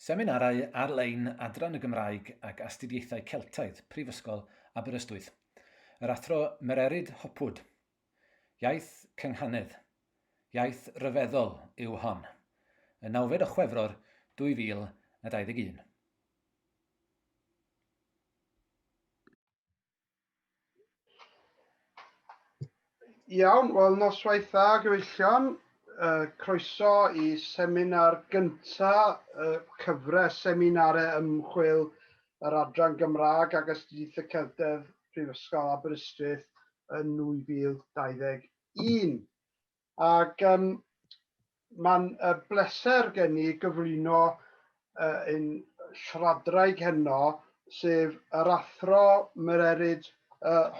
Seminarau ar-lein Adran y Gymraeg ac Astudiaethau Celtaidd, Prifysgol Aberystwyth. Yr Athro Mererid Hopwood. Iaith cynghanedd. Iaith ryfeddol yw hon. Y 9 o Chwefror 2021. Iawn, wel noswaith dda gyfeillion, croeso i seminar gyntaf cyfres seminarau ymchwil yr Adran Gymraeg ac Astudiaethau Celtaidd Prifysgol Aberystwyth yn 2021. Ac mae'n bleser gen i gyflwyno un siaradraig heno, sef yr Athro Mererid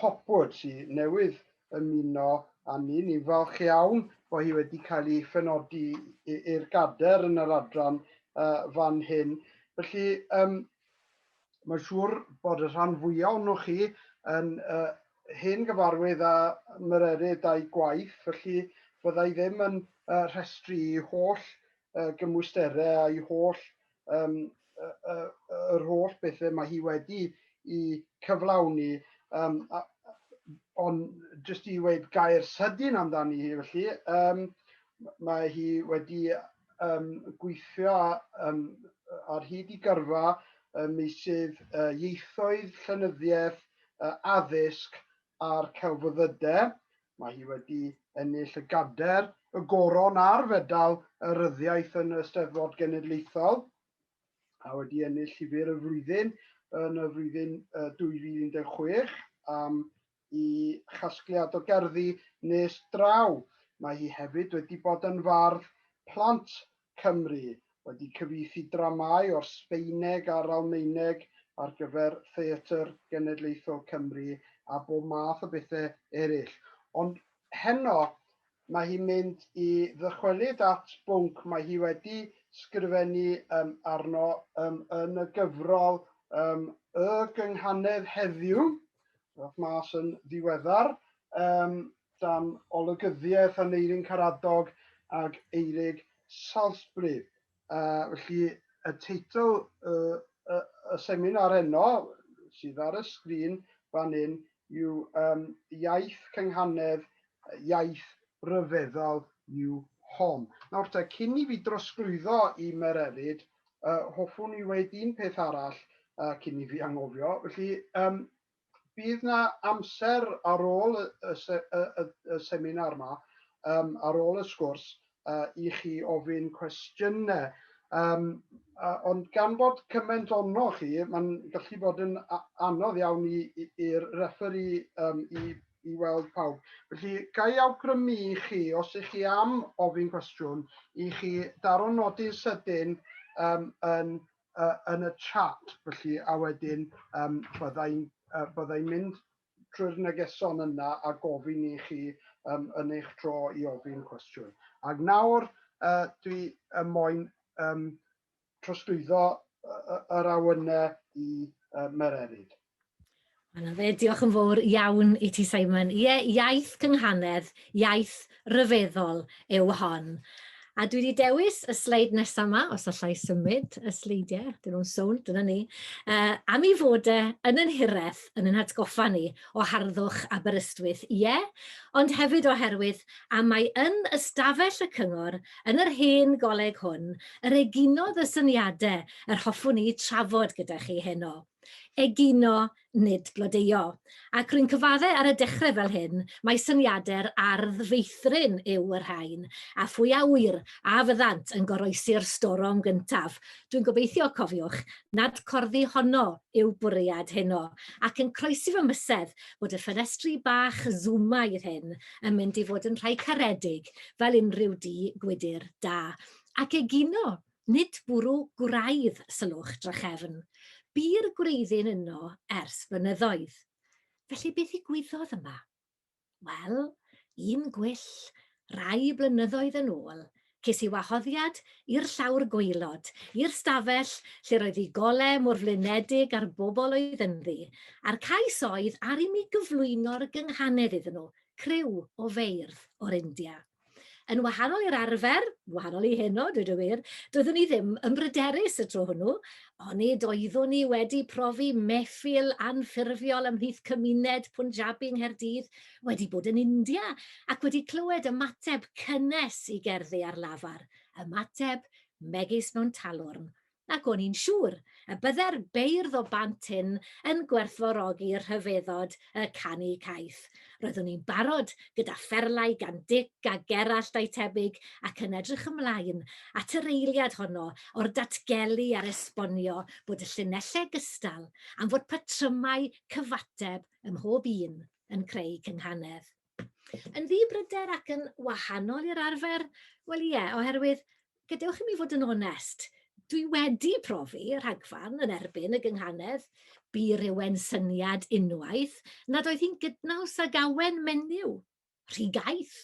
Hopwood, sy'n newydd ymuno â ni. Ni'n falch iawn bod hi wedi cael ei phenodi i'r gader yn yr adran fan hyn. Felly, mae'n siŵr bod y rhan fwyaf o'noch chi yn hen gyfarwydd â Mererid a'i gwaith, felly byddai ddim yn rhestru ei holl gymwysterau a'i holl yr holl bethau mae hi wedi i cyflawni, ond jyst i weid gair sydyn amdani hi, felly mae hi wedi gweithio ar hyd i gyrfa meysydd ieithoedd, llenyddiaeth, addysg a'r celfyddydau. Mae hi wedi ennill y gader, y goron a'r fedal y ryddiaeth yn y Steddfod Genedlaethol, a wedi ennill llyfr y flwyddyn yn y flwyddyn 2016 am i chasgliad o gerddi nes draw. Mae hi hefyd wedi bod yn fardd plant Cymru, wedi cyfieithu dramâu o'r Sbaeneg a'r Almaeneg ar gyfer Theatr Genedlaethol Cymru a bob math o bethau eraill. Ond heno, mae hi'n mynd i ddychwelyd at bwnc mae hi wedi sgrifennu arno yn y gyfrol Y Gynghanedd Heddiw, ddoth mas yn ddiweddar, dan olygyddiaeth Aneirin Caradog ag Eirig Salisbury. Felly, y teitl y seminar heno, sydd ar y sgrin fan hyn, yw Iaith cynghanedd, iaith ryfeddol yw hon. Nawr te, cyn i fi drosglwyddo i Mererid, hoffwn i weid un peth arall cyn i fi angofio. Felly, bydd na amser ar ôl y seminar yma, ar ôl y sgwrs, i chi ofyn cwestiynau. Ond gan bod cymaint onno chi, mae'n gallu bod yn anodd iawn i'r referi i weld pawb. Felly, ga i awgrymu i chi, os ych chi am ofyn cwestiwn, i chi daro nodyn sydyn yn y chat. Felly, a wedyn byddai'n mynd trwy'r negeson yna a gofyn i chi yn eich tro i ofyn cwestiwn. Ac nawr dwi moyn trosglwyddo yr awynau i Mererid. Yna fe, diolch yn fawr iawn i ti, Simon. Ie, iaith cynghanedd, iaith ryfeddol yw hon. A dwi wedi dewis y sleid nesaf yma, os allai symud y sleidiau, dyn nhw'n sownd, dyna ni, am ei fod yn yn hireth yn yn hatgoffa ni o harddwch Aberystwyth, ie, ond hefyd oherwydd a mae yn ystafell y cyngor yn yr hen goleg hwn, yr eginodd y syniadau yr hoffwn ni trafod gyda chi heno. Egino, nid blodeuo. Ac rwy'n cyfaddau ar y dechrau fel hyn, mae syniadau'r ardd feithrin yw yr rhain, a phwy a wyr a fyddant yn goroesi'r storom gyntaf. Dwi'n gobeithio, cofiwch, nad corddi honno yw bwriad heno, ac yn croesi fy mysedd bod y ffenestri bach zoomaidd hyn yn mynd i fod yn rhai caredig fel unrhyw di gwydyr da. Ac egino, nid bwrw gwraidd sylwch drachefn. Bu'r gwreiddyn yno ers blynyddoedd. Felly beth ddigwyddodd yma? Wel, un gwyll, rai blynyddoedd yn ôl, ces i wahoddiad i'r llawr gwaelod, i'r stafell lle roedd ei golau mor flinedig ar bobl oedd ynddi, a'r cais oedd ar i mi gyflwyno'r gynghanedd iddyn nhw, criw o feirdd o'r India. Yn wahanol i'r arfer, wahanol i heno, dweud y wir, doeddwn ni ddim yn bryderus y tro hwnnw, ond doeddwn ni wedi profi meffil anffurfiol ymhlith cymuned Punjabi yng Nghaerdydd, wedi bod yn India, ac wedi clywed ymateb cynnes i gerddi ar lafar, ymateb megis mewn talwrn. Ac o'n i'n siŵr y bydde'r beirdd o bant hyn yn gwerthfawrogi'r rhyfeddod y canu caeth. Roeddwn ni'n barod gyda pherlau gan Dic a Gerallt a'i tebyg ac yn edrych ymlaen at yr eiliad honno o'r datgelu ar esbonio bod y llinellau gystal am fod patrymau cyfateb ym mhob un yn creu cynghanedd. Yn ddibryder ac yn wahanol i'r arfer, wel ie, oherwydd gadewch i mi fod yn onest, dwi wedi profi rhagfarn yn erbyn y gynghanedd, bu rywun syniad unwaith, nad oedd hi'n gydnaws ag awen menyw, rhigaeth,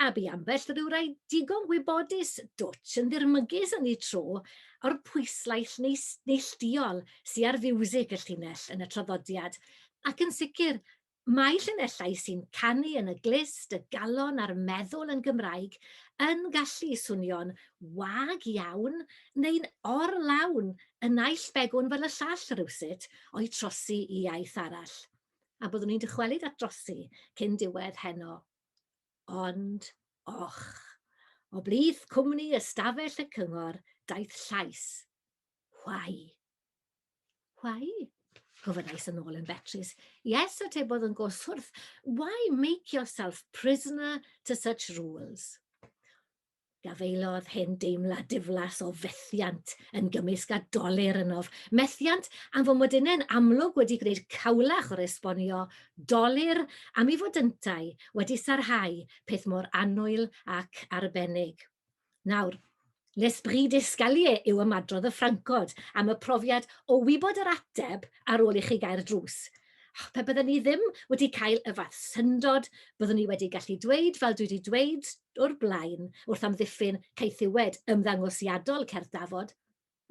a bu ambell rhyw rai digon gwybodus dwtch yn ddirmygus yn ei tro o'r pwyslais neilltuol sy'n ar fiwsig y llinell yn y traddodiad, ac yn sicr, mae llinellau sy'n canu yn y glist, y galon a'r meddwl yn Gymraeg yn gallu swnio'n wag iawn neu'n or-lawn yn naill begwn fel y llall rywsut o'i trosi i iaith arall. A byddwn ni'n dychwelyd at drosi cyn diwedd heno. Ond, och, o blith cwmni ystafell y cyngor daeth llais. Why? Gofynnais yn ôl yn Beatrice. Yes, atebodd yn goswrth. Why make yourself prisoner to such rules? Gafeilodd hen deimlad diflas o fethiant yn gymysg â dolir ynof. Methiant am fod modynau'n amlwg wedi gwneud cawlach o'r esbonio, dolir am ei fodyntau wedi sarhau peth mor annwyl ac arbennig. Nawr, l'esprit d'escalier yw ymadrodd y Ffrancod am y profiad o wybod yr ateb ar ôl i chi gael drws. Pe byddwn ni ddim wedi cael y fath syndod, byddwn ni wedi gallu dweud fel dwi wedi dweud o'r blaen wrth amddiffyn caethiwed ymddangosiadol cerdd Dafod,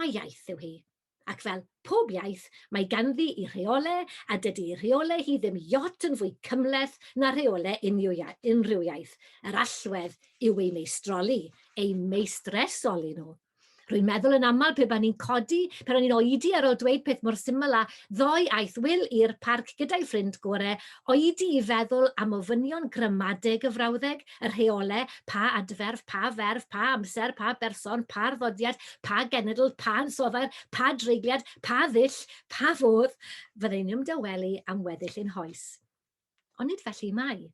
mae iaith yw hi. Ac fel pob iaith, mae ganddi i rheolau, a dydy rheolau hi ddim iot yn fwy cymleth na rheolau unrhyw iaith. Yr allwedd yw ei meistroli, ei meistresoli nhw. Rwy'n meddwl yn aml pe ban ni'n codi, pan o'n i'n oedi ar ôl dweud peth mor syml a ddoi aeth Wil i'r parc gyda'i ffrind gorau, oedi i feddwl am ofynion gramadeg y frawddeg, y rheolau, pa adferf, pa ferf, pa amser, pa berson, pa arddodiad, pa genedl, pa ansoddair, pa dreigliad, pa ddill, pa fodd, fyddai'n ymdawelu am weddill ein hoes. Ond nid felly mai.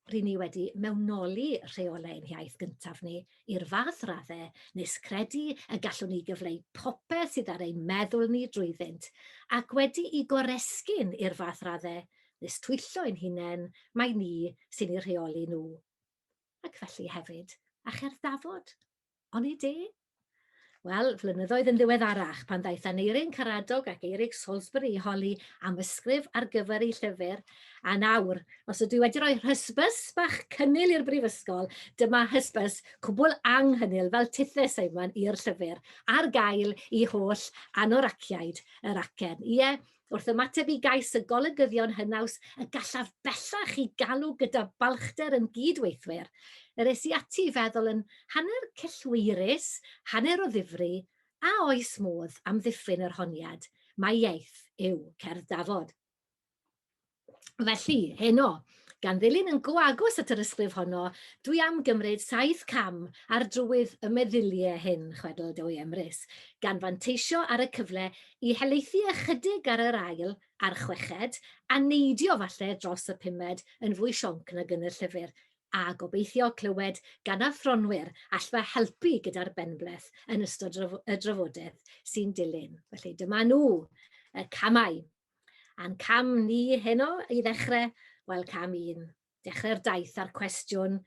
Rydyn ni wedi mewnoli rheolau ein iaith gyntaf ni i'r fath raddau nes credu y gallwn ni gyfleu popeth sydd ar ein meddwl ni drwyddynt, ac wedi i goresgyn i'r fath raddau nes twyllo ein hunain mae ni sy'n ei rheoli nhw. Ac felly hefyd, a cherdd Dafod, ond i de? Wel, flynyddoedd yn ddiweddarach pan ddaeth Aneirin Caradog ac Eirig Salisbury i holi am ysgrif ar gyfer ei llyfr, a nawr, os ydw i wedi rhoi hysbys bach cynnil i'r Brifysgol, dyma hysbys cwbl anghynnil fel tithau Seimon i'r llyfr, ar gael i holl anoraciaid yr acen. Ie, wrth ymateb i gais y golygyddion hynaws y gallaf bellach i galw gyda balchder yn gydweithwyr. Yr es i ati i feddwl yn hanner cyllwyrus, hanner o ddifri, a oes modd am ddiffyn yr honiad. Mae iaith yw cerdd Dafod. Felly, heno, gan ddilyn yn go agos at yr ysgrif honno, dwi am gymryd 7 cam ar drywydd y meddyliau hyn, chwedl Dewi Emrys, gan fanteisio ar y cyfle i helaethu ychydig ar yr ail a'r chweched, a neidio falle dros y 5 yn fwy sionc nag yn y llyfr, a gobeithio clywed gan athronwyr allfa helpu gyda'r benbleth yn ystod y drafodaeth sy'n dilyn. Felly dyma nhw, y camau. A'n cam ni heno i ddechrau, wel cam 1. Dechrau'r daith ar cwestiwn,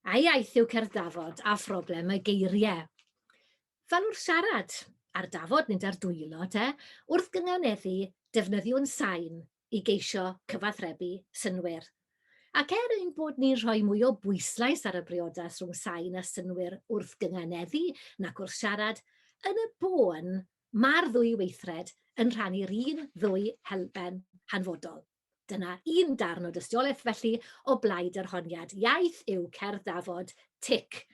a iaith yw cerdd Dafod a phroblem y geiriau. Fel wrth siarad, ar Dafod nid ar dwylo, wrth gynghaneddu defnyddiwn sain i geisio cyfathrebu synwyr. Ac ein bod ni'n rhoi mwy o bwyslais ar y briodas rhwng sain a synwyr wrth gynghaneddu nac wrth siarad, yn y bôn mae'r ddwy weithred yn rhannu'r un ddwy helben hanfodol. Dyna un darn o dystiolaeth felly o blaid yr honiad. Iaith yw cerdd dafod, tic.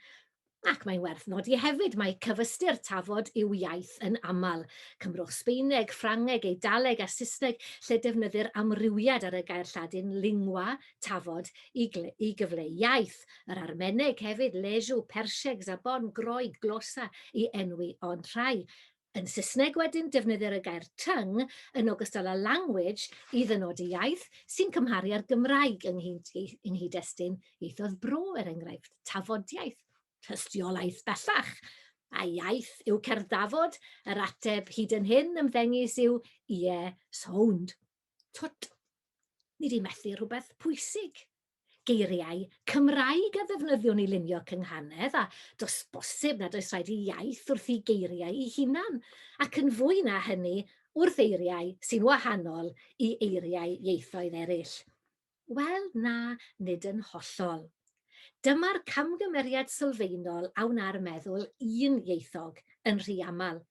Ac mae'n werth nodi hefyd mae cyfystyr tafod yw iaith yn aml. Cymro Sbaeneg, Ffrangeg, Eidaleg a Saesneg lle defnyddir amrywiad ar y gair Lladin lingua, tafod, i gyfleu iaith. Yr Armeneg hefyd, lesw, Persieg, Zabon, Groeg, glosa i enwi ond rhai. Yn Saesneg wedyn, defnyddir y gair tongue yn ogystal â language i ddynodi iaith sy'n cymharu â'r Gymraeg yng nghyd-destun ieithoedd bro, er enghraifft, tafodiaeth. Tystiolaeth bellach. A iaith yw cerddafod, yr ateb hyd yn hyn ymddengys yw ie, sound. Twt, ni di methu rhywbeth pwysig. Geiriau Cymraeg a ddefnyddiwn i lunio cynghanedd, a does bosib nad oes rhaid i iaith wrth i geiriau i hunan, ac yn fwy na hynny wrth eiriau sy'n wahanol i eiriau ieithoedd eraill. Wel na, nid yn hollol. Dyma'r camgymeriad sylfaenol a wna'r meddwl un ieithog yn rhy aml.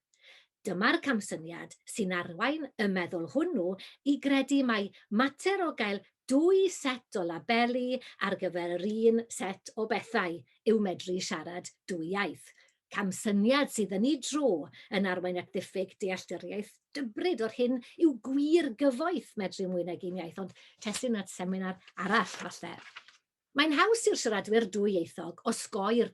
Dyma'r camsyniad sy'n arwain y meddwl hwnnw i gredu mai mater o gael dwy set o labeli ar gyfer yr un set o bethau yw medru siarad dwy iaith. Camsyniad sydd yn ei dro yn arwain at ddiffyg deallturiaeth dybryd o'r hyn yw gwir gyfoeth medru mwy nag un iaith, ond testyn at seminar arall falle. Mae'n haws i'r siaradwyr dwyieithog osgoi'r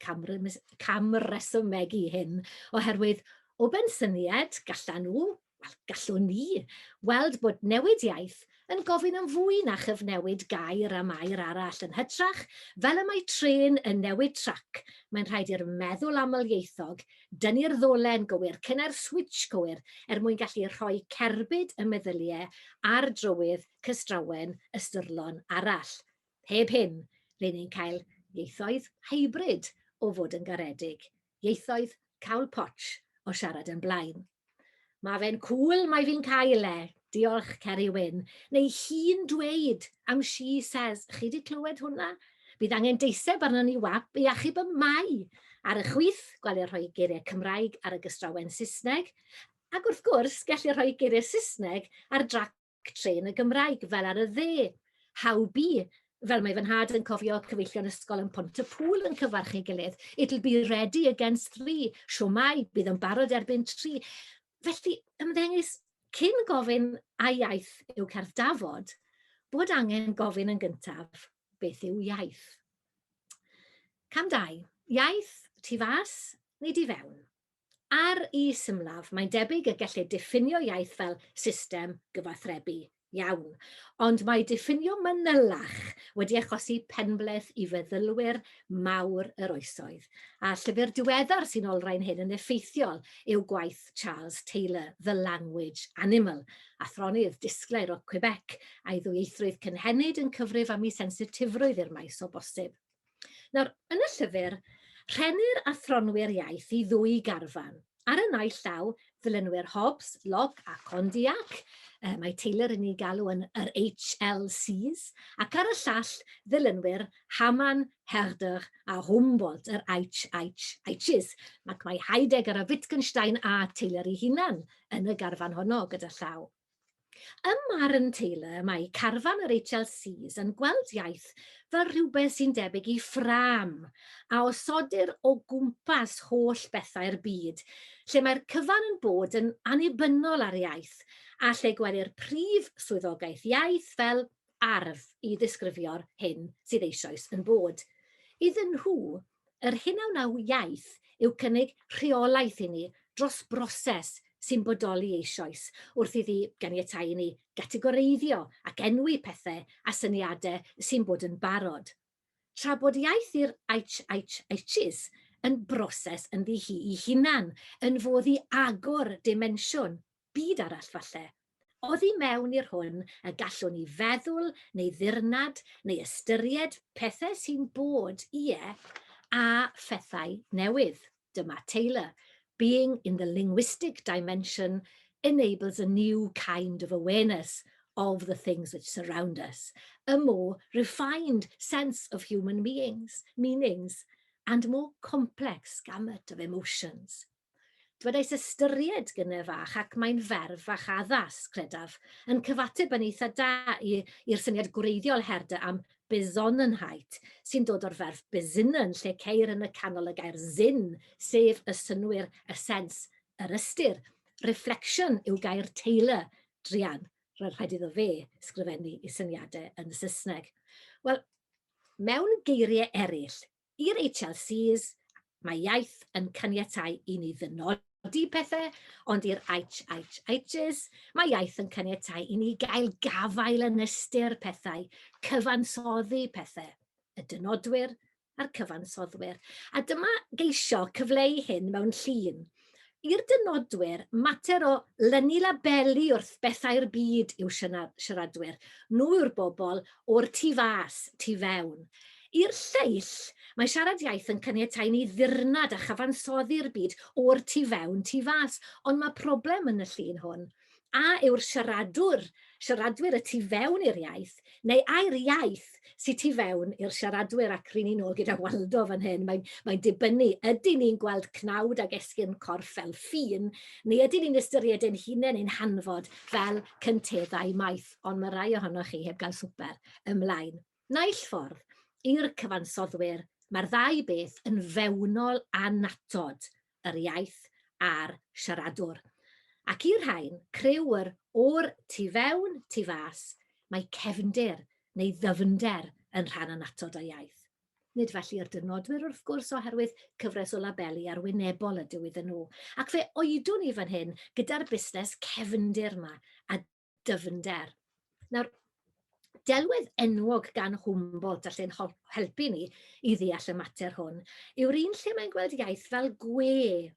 camresymegu hyn, oherwydd o bensyniad gallwn ni, weld bod newid iaith yn gofyn am fwy na chyfnewid gair am air arall yn hytrach, fel y mae tren yn newid trac. Mae'n rhaid i'r meddwl amlieithog dynnu'r ddolen gywir cynnar switch cywir mwyn gallu rhoi cerbyd y meddyliau ar drywydd cystrawen ystyrlon arall. Heb hyn, rydyn ni'n cael ieithoedd hybrid o fod yn garedig, ieithoedd cawl potsh o siarad yn blaen. Mae fe'n cŵl mai fi'n cael diolch Ceri Wyn, neu hi'n dweud am she says. Chi wedi clywed hwnna? Bydd angen deiseb arno ni wap i achub y mai. Ar y chwith, gwael rhoi geiriau Cymraeg ar y gystrawen Saesneg, ac wrth gwrs, gallu rhoi geiriau Saesneg ar drac tren y Gymraeg fel ar y dde. How be, fel mae fy nhad yn cofio cyfeillion ysgol yn Pontypool yn cyfarchu gilydd. It'll be ready against 3. Siwmai, bydd yn barod erbyn 3. Felly, ymddengys, cyn gofyn a iaith yw cerdd dafod, bod angen gofyn yn gyntaf beth yw iaith. Cam 2. Iaith, tu fas neu di fewn? Ar i symlaf, mae'n debyg y gellir diffinio iaith fel system gyfathrebu. Iawn, ond mae diffinio manylach wedi achosi penbleth i feddylwyr mawr yr oesoedd. A llyfr diweddar sy'n olrhain hyn yn effeithiol yw gwaith Charles Taylor, The Language Animal, athronydd disglair o Quebec, a'i ddwyieithrwydd cynhenid yn cyfrif am ei sensitifrwydd i'r maes o bosib. Nawr, yn y llyfr, rhennir athronwyr iaith i ddwy garfan. Ar y naill llaw, ddilynwyr Hobbes, Locke a Condillac, mae Taylor yn ei galw yn yr HLCs, ac ar y llall ddilynwyr Hamann, Herder a Humboldt, yr HHHs, ac mae Heidegger a Wittgenstein a Taylor ei hunan yn y garfan honno gyda llaw. Ym marn Taylor, mae carfan yr HLCs yn gweld iaith fel rhywbeth sy'n debyg i ffram a osodir o gwmpas holl bethau'r byd, lle mae'r cyfan yn bod yn annibynnol ar iaith a lle gwedi'r prif swyddogaeth iaith fel arf i ddisgrifio'r hyn sydd eisoes yn bod. Iddyn nhw, yr hyn a wnaw iaith yw cynnig rheolaeth i ni dros broses sy'n bodoli eisoes wrth iddi ganiatáu ni gategoreiddio ac enwi pethau a syniadau sy'n bod yn barod. Tra bod iaith i'r HHHs yn broses yn ddi i hunan, yn fodd i agor dimensiwn, byd arall falle. Oddi mewn i'r hwn y gallwn ni feddwl neu ddirnad neu ystyried pethau sy'n bod a phethau newydd. Dyma Taylor. Being in the linguistic dimension enables a new kind of awareness of the things which surround us, a more refined sense of human meanings, and more complex gamut of emotions. Dwedais ystyried gyda fach ac mae'n ferf fach addas, credaf, yn cyfateb yn eitha da i'r syniad gwreiddiol herda am besonnenheit, sy'n dod o'r ferf besinnen, lle ceir yn y canol y gair zin, sef y synwyr, y sens, yr ystyr. Reflection yw gair Taylor, drian, rhaid iddo fe sgrifennu i syniadau yn Saesneg. Wel, mewn geiriau eraill, i'r HLCs, mae iaith yn caniatáu i ni ddynodi pethau, ond i'r HHHs, mae iaith yn caniatáu i ni gael gafael yn ystyr pethau, cyfansoddi pethau, y dynodwyr a'r cyfansoddwyr. A dyma geisio cyfleu hyn mewn llun. I'r dynodwyr, mater o lynu labeli wrth bethau'r byd yw siaradwyr. Nhw yw'r bobl o'r tu fas, tu fewn. I'r lleill, mae siarad iaith yn caniatáu ni ddirnad a chyfansoddi'r byd o'r tu fewn, tu fas. Ond mae problem yn y llun hwn. A yw'r siaradwyr y tu fewn i'r iaith, neu ai'r iaith sy'n tu fewn i'r siaradwyr, ac rydyn ni'n ôl gyda Waldo fan hyn. Mae'n dibynnu, ydyn ni'n gweld cnawd ag esgyrn corff fel ffin, neu ydyn ni'n ystyried ein hunain ein hanfod fel cynteddau maith, ond mae rai ohonoch chi heb gael swper ymlaen. Naill ffordd, i'r cyfansoddwyr, mae'r ddau beth yn fewnol a natod, yr iaith a'r siaradwr. Ac i'r rhain, creu'r o'r tu fewn, tu fas, mae cefndir neu ddyfnder yn rhan anatod o iaith. Nid felly yr dynodwyr wrth gwrs oherwydd cyfres o labeli arwynebol ydw iddyn nhw. Ac fe oedwn ni fan hyn gyda'r busnes cefndir yma a dyfnder. Nawr, delwedd enwog gan Humboldt allan helpu ni i ddeall y mater hwn yw'r un lle mae'n gweld iaith fel gwe.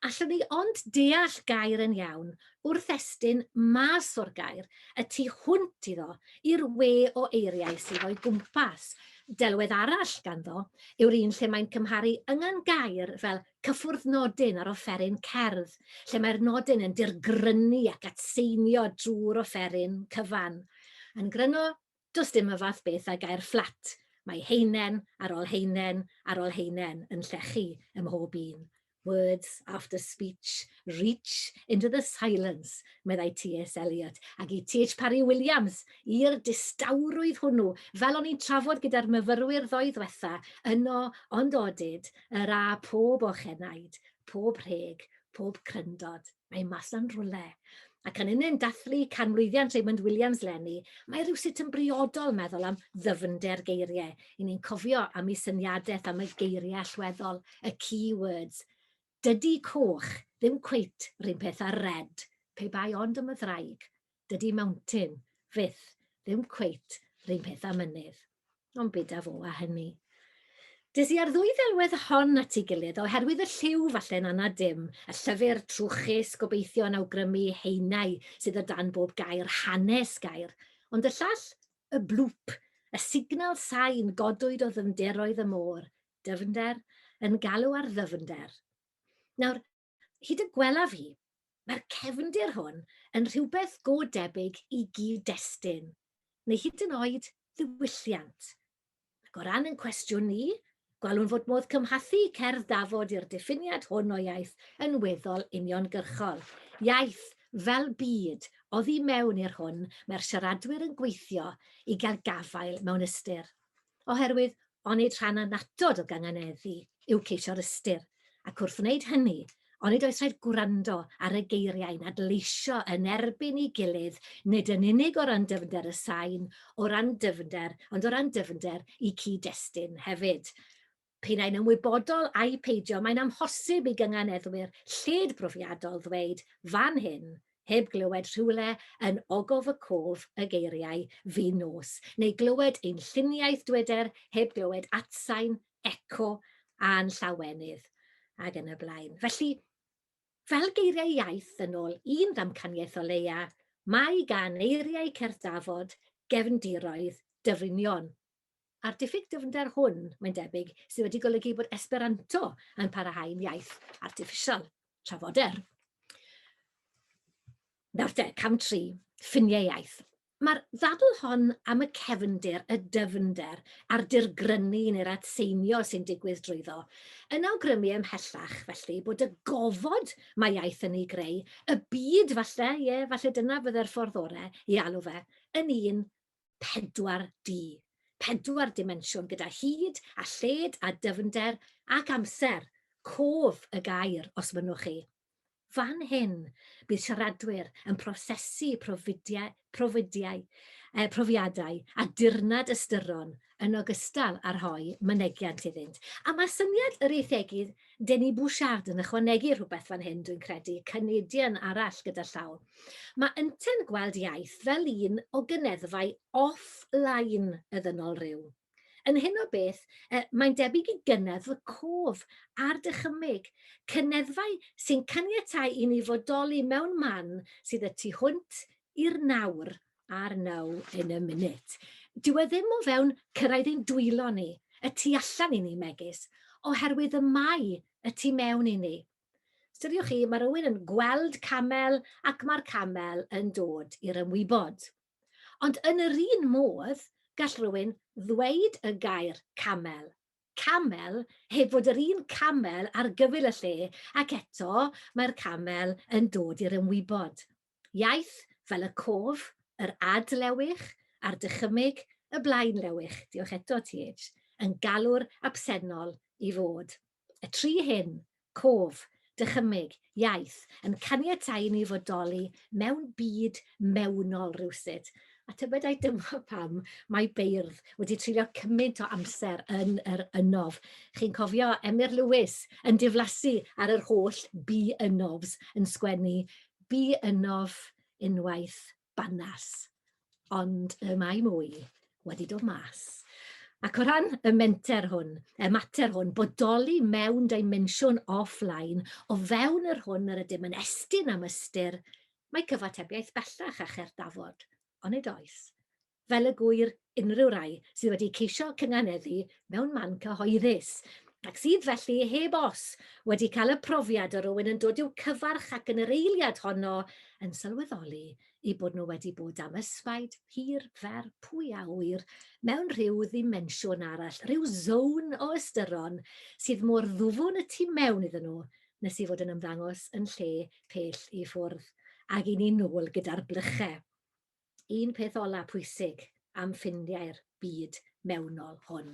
Allwn ni ond deall gair yn iawn wrth estyn mas o'r gair y tu hwnt iddo i'r we o eiriau sydd o'i gwmpas. Delwedd arall ganddo yw'r un lle mae'n cymharu yngan gair fel cyffwrdd nodyn ar offeryn cerdd, lle mae'r nodyn yn dirgrynu ac atseinio drwy'r offeryn cyfan. Yn gryno, does dim y fath beth a gair fflat. Mae heinen ar ôl heinen ar ôl heinen yn llechu ym mhob un. Words after speech reach into the silence, meddai T.S. Eliot, ac i T.H. Parry Williams, i'r distawrwydd hwnnw, fel o'n i'n trafod gyda'r myfyrwyr ddoe ddiwetha, yno ond odyd, yr a pob ochenaid, pob rheg, pob cryndod, mae mas yn rwle. Ac yn unig dathlu canmlwyddiant Raymond Williams lenni, mae rhywsut yn briodol meddwl am ddyfnder geiriau. I ni'n cofio am ei syniadaeth am y geiriau allweddol, y keywords. Dydy coch ddim cweit rhywun peth ar red, pe bai ond am y ddraig. Dydy mountain, fydd, ddim cweit rhywun peth am mynydd. Ond byd a fo a hynny. Des i ar ddwy ddelwedd hon at ei gilydd oherwydd y lliw falle'n anna dim, y llyfr trwchus gobeithio yn awgrymu heinau sydd o dan bob gair, hanes gair, ond y llall, y blwp, y signal sain godwyd o ddyfnderoedd y môr, dyfnder, yn galw ar ddyfnder. Nawr, hyd y gwela fi, mae'r cefndir hwn yn rhywbeth go debyg i gyd-destun, neu hyd yn oed ddiwylliant. Ac o ran yn cwestiwn ni, gwelwn fod modd cymhathu cerdd dafod i'r diffiniad hwn o iaith yn weddol uniongyrchol. Iaith fel byd oddi mewn i'r hwn mae'r siaradwyr yn gweithio i gael gafael mewn ystyr. Oherwydd onid rhan anatod o ganganeddu yw ceisio'r ystyr, ac wrth wneud hynny, onid oes rhaid gwrando ar y geiriau'n adleisio yn erbyn ei gilydd, nid yn unig o ran dyfnder y sain, o ran dyfnder, ond o ran dyfnder i cyd-destun hefyd. P'un ymwybodol a'i peidio, mae'n amhosib i gynganeddwyr lled brofiadol ddweud fan hyn, heb glywed rhywle yn ogof y cof y geiriau fi nos, neu glywed ein lluniaeth dweder heb glywed atsain, eco a'n llawenydd, ac yn y blaen. Felly, fel geiriau iaith yn ôl un ddamcaniaeth o leia, mae gan eiriau cerddafod gefndiroedd dyfrinion. A'r diffyg dyfnder hwn, mae'n debyg, sydd wedi golygu bod Esperanto yn parhau'n iaith artiffisial, trafoder. Nawr te, cam 3, ffiniau iaith. Mae'r ddadl hon am y cefndir, y dyfnder, a'r dirgrynu neu'r atseinio sy'n digwydd drwyddo, yn awgrymu ymhellach felly bod y gofod mae iaith yn ei greu, y byd falle, falle dyna fydde'r ffordd orau i alw fe, yn un 4D. 4 dimensiwn gyda hyd a lled a dyfnder ac amser, cof y gair os mynnwch chi. Fan hyn, bydd siaradwyr yn prosesu profiadau a dirnad ystyron yn ogystal â'r hoi mynegiant iddynt. A mae syniad yr eithegydd Denis Bouchard yn ychwanegu rhywbeth fan hyn, dwi'n credu, cynedion arall gyda llaw. Mae ynten gweld iaith fel un o gyneddfau off-line y ddynol ryw. Yn hyn o beth, mae'n debyg i gyneddf y cof a'r dychymyg, cyneddfau sy'n caniatáu i ni fodoli mewn man sydd y tu hwnt i'r nawr a'r now in a minute. Dyw e ddim o fewn cyrraedd ein dwylo ni, y tu allan i ni megis, oherwydd y mai y tu mewn i ni. Styriwch chi, mae rhywun yn gweld camel ac mae'r camel yn dod i'r ymwybod. Ond yn yr un modd, gall rhywun ddweud y gair camel. Camel, heb fod yr un camel ar gyfer y lle, ac eto mae'r camel yn dod i'r ymwybod. Iaith fel y cof, yr adlewych, a'r dychymyg, y blaen lewych, diolch eto TH, yn galw'r absennol i fod. Y tri hyn, cof, dychymyg, iaith, yn caniatáu ni fodoli mewn byd mewnol rywsut. A tybed dyma pam mae beirdd wedi treulio cymaint o amser yn yr ynof. Chi'n cofio Emyr Lewis yn diflasu ar yr holl bi-ynofs yn sgwennu bi-ynof unwaith banas. Ond y mae mwy wedi dod mas. Ac o ran y mater hwn, bodoli mewn dimensiwn offline, o fewn yr hwn yr ydym yn estyn am ystyr, mae cyfatebiaeth bellach a cherdafod. Ond nid oes. Fel y gwir unrhyw rai sydd wedi ceisio cynghaneddu mewn man cyhoeddus, ac sydd felly heb os wedi cael y profiad o rywun yn dod i'w cyfarch ac yn yr eiliad honno yn sylweddoli i bod nhw wedi bod am ysbaid hir fer pwy a wyr mewn rhyw ddimensiwn arall, rhyw zone o ystyron sydd mor ddwfwn y tu mewn iddyn nhw nes i fod yn ymddangos yn lle pell i ffwrdd ac i ni nôl gyda'r blychau. Un peth ola pwysig am ffindiau'r byd mewnol hwn.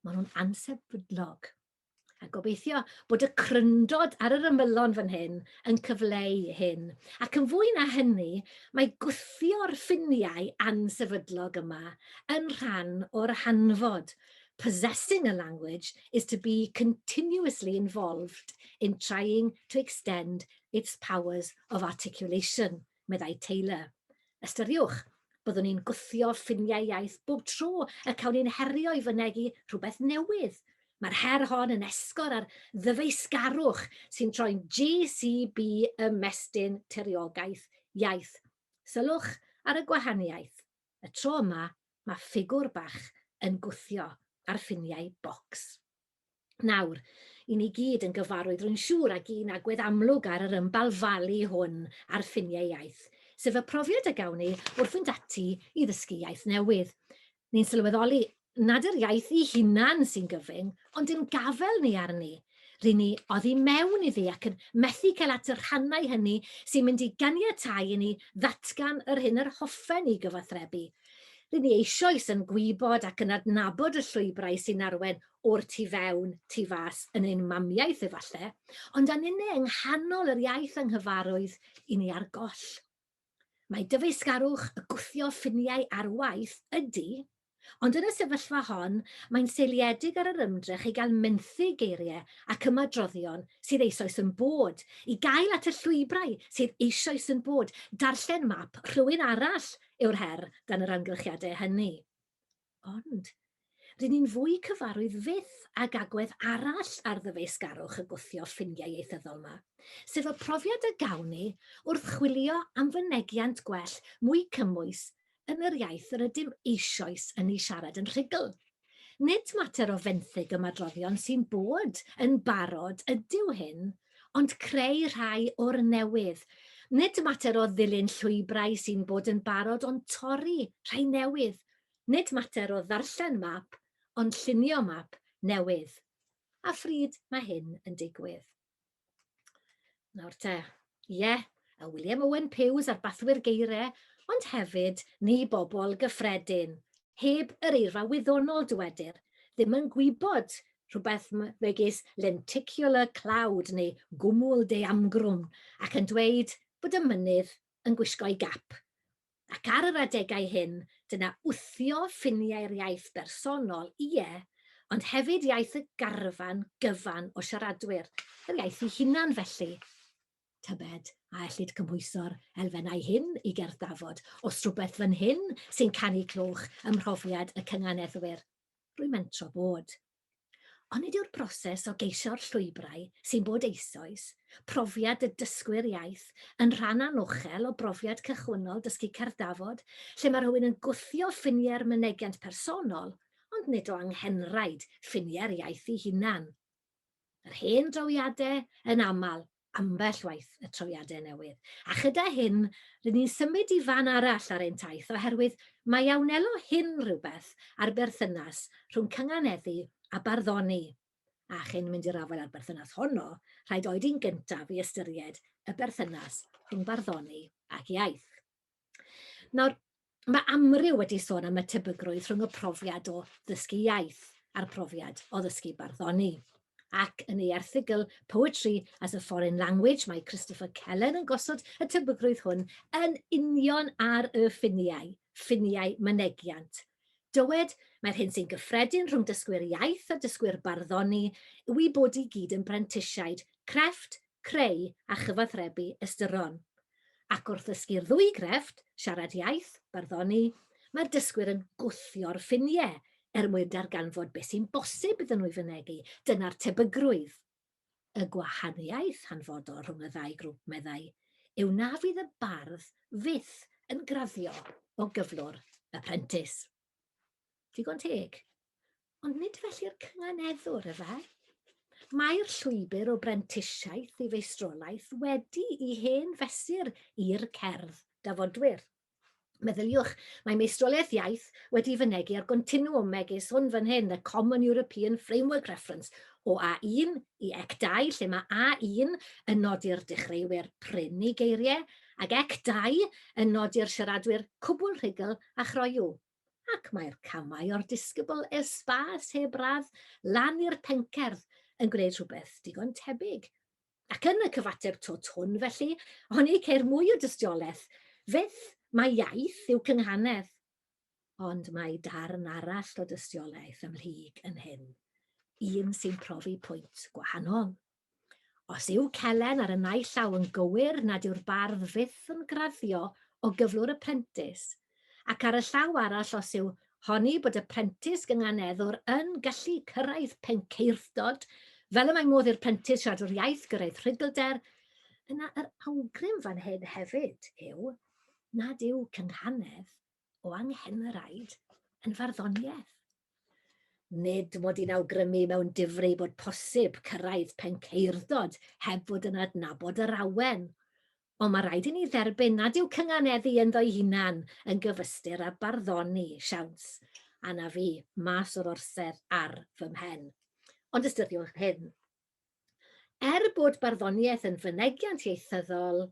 Maen nhw'n ansefydlog. A gobeithio bod y cryndod ar yr ymylon fan hyn yn cyfleu hyn. Ac yn fwy na hynny, mae gwthio'r ffiniau ansefydlog yma yn rhan o'r hanfod. Possessing a language is to be continuously involved in trying to extend its powers of articulation, meddai Taylor. Ystyriwch, byddwn ni'n gwthio ffiniau iaith bob tro y cawn ni'n herio i fynegu rhywbeth newydd. Mae'r her hon yn esgor ar ddyfeisgarwch sy'n troi'n JCB ymestyn tiriogaeth iaith. Sylwch ar y gwahaniaeth. Y tro yma, mae ffigwr bach yn gwthio ar ffiniau bocs. Nawr, i ni gyd yn gyfarwydd rwy'n siŵr ag un agwedd amlwg ar yr ymbalfalu hwn ar ffiniau iaith, sef y profiad y gawn ni wrth fynd ati i ddysgu iaith newydd. Ni'n sylweddoli nad yr iaith ei hunan sy'n gyfyng, ond yn gafel ni arni. Rydyn ni oddi mewn iddi ac yn methu cael at y rhannau hynny sy'n mynd i ganiatáu i ni ddatgan yr hyn yr hoffen i gyfathrebu. Rydyn ni eisoes yn gwybod ac yn adnabod y llwybrau sy'n arwen o'r tu fewn, tu fas yn ein mamiaeth efallai, ond anine yng nghanol yr iaith ynghyfarwydd i ni ar goll. Mae dyfeisgarwch y gwthio ffiniau ar waith ydy, ond yn y sefyllfa hon, mae'n seiliedig ar yr ymdrech i gael menthu geiriau ac ymadroddion sydd eisoes yn bod, i gael at y llwybrau sydd eisoes yn bod, darllen map rhywun arall yw'r her gan yr amgylchiadau hynny. Ond, rydyn ni'n fwy cyfarwydd fyth ag agwedd arall ar ddyfeisgarwch y gwthio ffiniau ieithyddol yma, sef y profiad y gawn ni wrth chwilio am fynegiant gwell mwy cymwys yn yr iaith yr ydym eisoes yn ei siarad yn rhugl. Nid mater o fenthyg ymadroddion sy'n bod yn barod ydyw hyn, ond creu rhai o'r newydd. Nid mater o ddilyn llwybrau sy'n bod yn barod ond torri rhai newydd. Nid mater o ddarllen map, ond llunio map newydd. A phryd mae hyn yn digwydd. Nawr te, y William Owen Pews a'r bathwyr geiriau, ond hefyd ni bobl gyffredin, heb yr eirfa wyddonol dywedir, ddim yn gwybod rhywbeth megis lenticular cloud neu gwmwl de amgrwm, ac yn dweud bod y mynydd yn gwisgo ei gap. Ac ar yr adegau hyn, dyna wthio ffiniau'r iaith bersonol, ond hefyd iaith y garfan gyfan o siaradwyr, yr iaith ei hunan felly. Tybed, a ellid cymhwyso'r elfennau hyn i gerddafod, os rhywbeth fan hyn sy'n canu clwch ym mhrofiad y cynganeddwyr. Rwy'n mentro bod. Ond nid yw'r broses o geisio'r llwybrau sy'n bod eisoes, profiad y dysgwyr iaith, yn rhan anochel o brofiad cychwynnol dysgu cerddafod, lle mae rhywun yn gwthio ffiniau'r mynegiant personol, ond nid o anghenraid ffiniau'r iaith ei hunan. Yr hen drawiadau yn aml, ambell waith y trawiadau newydd. A chyda hyn, rydyn ni'n symud i fan arall ar ein taith oherwydd mae iawnelo hyn rhywbeth ar berthynas rhwng cynganeddu a barddoni. A chyn mynd i'r afel ar berthynas honno, rhaid oed i'n gyntaf i ystyried y berthynas rhwng barddoni ac iaith. Nawr, mae amryw wedi sôn am y tebygrwydd rhwng y profiad o ddysgu iaith a'r profiad o ddysgu barddoni. Ac yn ei erthygl Poetry as a Foreign Language, mae Christopher Kellen yn gosod y tebygrwydd hwn yn union ar y ffiniau mynegiant. Dywed, mae'r hyn sy'n gyffredin rhwng dysgwyr iaith a dysgwyr barddoni yw i bod i gyd yn brentisiaid, crefft, creu a chyfathrebu ystyron. Ac wrth ddysgu'r ddwy grefft, siarad iaith, barddoni, mae'r dysgwyr yn gwthio'r ffiniau, mwyn darganfod beth sy'n bosib iddyn nhw i fynegu. Dyna'r tebygrwydd. Y gwahaniaeth hanfodol rhwng y ddau grŵp meddai yw na fydd y bardd fyth yn graddio o gyflwr y prentis. Digon teg. Ond nid felly'r cynganeddwr efe. Mae'r llwybr o brentisiaeth i feistrolaeth wedi i hen fesur i'r cerdd dafodwyr. Meddyliwch, mae meistroliaeth iaith wedi fynegu ar gontinuwm megis hwn fan hyn, y Common European Framework Reference, o A1 i EC2, lle mae A1 yn nodi'r dechreuwyr prin i geiriau, ac EC2 yn nodi'r siaradwyr cwbl rhugl a chroiw. Ac mae'r camau o'r disgybl esbas heb radd lan i'r pencerdd yn gwneud rhywbeth digon tebyg. Ac yn y cyfateb tot hwn felly, oni ceir mwy o dystiolaeth, fydd mae iaith yw cynghanedd, ond mae darn arall o dystiolaeth ymhlug yn hyn, un sy'n profi pwynt gwahanol. Os yw Celen ar y naill llaw yn gywir nad yw'r bardd fyth yn graddio o gyflwr y prentis, ac ar y llaw arall os yw honni bod y prentis gynganeddwr yn gallu cyrraedd penceirthdod, fel y mae modd i'r prentis siaradwr iaith gyrraedd rhugylder, yna yr awgrym fan hyn hefyd yw nad yw cynghanedd o anghenraid yn farddoniaeth. Nid mod i'n awgrymu mewn difri bod posib cyrraedd penceirthdod heb fod yn adnabod yr awen, ond mae rhaid i ni dderbyn nad yw cynganeddu ynddo'i hunan yn gyfystyr â barddoni siawns, a na fi mas o'r orsedd ar fy mhen. Ond ystyriwch hyn. Bod barddoniaeth yn fynegiant ieithyddol,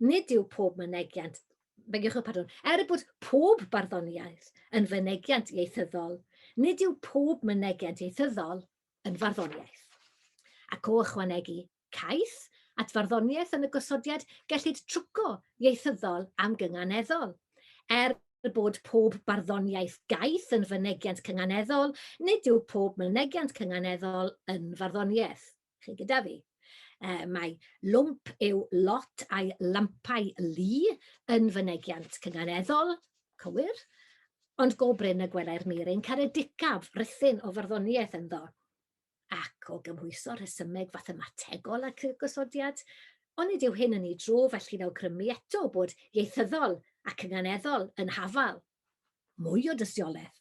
nid yw pob mynegiant bod pob barddoniaeth yn fynegiant ieithyddol, nid yw pob mynegiant ieithyddol yn farddoniaeth. Ac o ychwanegu caeth at farddoniaeth yn y gosodiad gellid trwco ieithyddol am gynganeddol. Bod pob barddoniaeth gaeth yn fynegiant cynganeddol, nid yw pob mynegiant cynganeddol yn farddoniaeth. Chi gyda fi? Mae lwmp yw lot a'i lampau lu yn fynegiant cynganeddol, cywir, ond go bryn y gwelai'r mirin caredicaf rhythyn o farddoniaeth ynddo. Ac o gymhwyso rhesymeg fathemategol ac y gosodiad, ond nid yw hyn yn ei dro felly awgrymu eto bod ieithyddol a cynganeddol yn hafal. Mwy o dystiolaeth.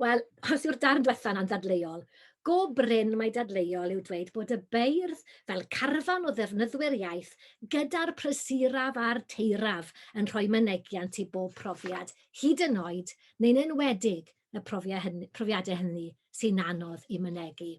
Wel, os yw'r darn diwetha'n andadleuol, Go bryn mae dadleuol yw dweud bod y beirdd fel carfan o ddefnyddwyr iaith gyda'r prysuraf a'r teiraf yn rhoi mynegiant i bob profiad, hyd yn oed neu'n enwedig y profiadau hynny sy'n anodd i mynegu.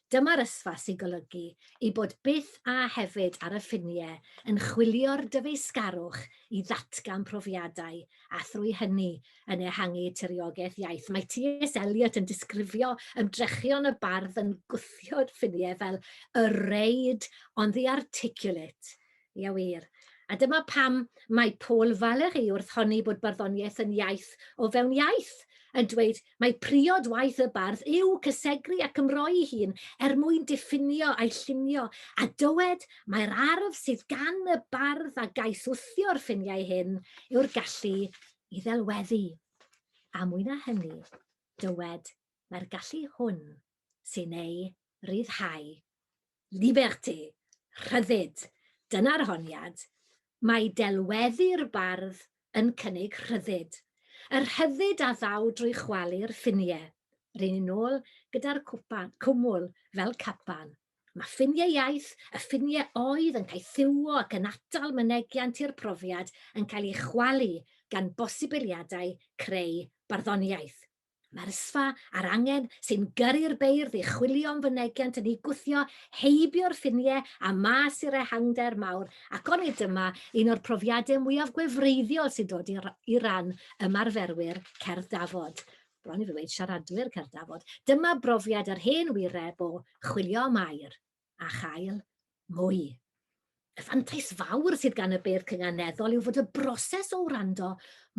Dyma'r ysfa sy'n golygu ei bod byth a hefyd ar y ffiniau yn chwilio'r dyfeisgarwch i ddatgan profiadau a thrwy hynny yn ehangu tiriogaeth iaith. Mae T.S. Eliot yn disgrifio ymdrechion y bardd yn gwthio'r ffiniau fel y reid on the articulate. Ia wir. A dyma pam mae Paul Valery wrth honni bod barddoniaeth yn iaith o fewn iaith yn dweud mae priod waith y bardd yw cysegru ac ymroi ei hun mwyn diffinio a'i llunio, a dywed mae'r arf sydd gan y bardd a gais wthio'r ffiniau hyn yw'r gallu i ddelweddu. A mwy na hynny, dywed mae'r gallu hwn sy'n ei ryddhau. Liberté, rhyddid, dyna'r honiad. Mae delweddu'r bardd yn cynnig rhyddid. Yr rhyddid a ddaw drwy chwalu'r ffiniau. Rydyn ni'n ôl gyda'r cwmwl fel capan. Mae ffiniau iaith, y ffiniau oedd yn cael thiwo ac yn atal mynegiant i'r profiad yn cael ei chwalu gan bosibiliadau creu barddoniaeth. Mae'r ysfa a'r angen sy'n gyrru'r beirdd i chwilio am fynegiant yn ei gwthio heibio'r ffiniau a mas i'r ehangder mawr, ac ond dyma un o'r profiadau mwyaf gwefreiddiol sy'n dod i ran ymarferwyr cerdd dafod. Bron i fi wedi siaradwyr cerdd dafod. Dyma brofiad yr hen wireb o chwilio am air a chael mwy. Y fantais fawr sydd gan y beirdd cynghaneddol yw fod y broses o wrando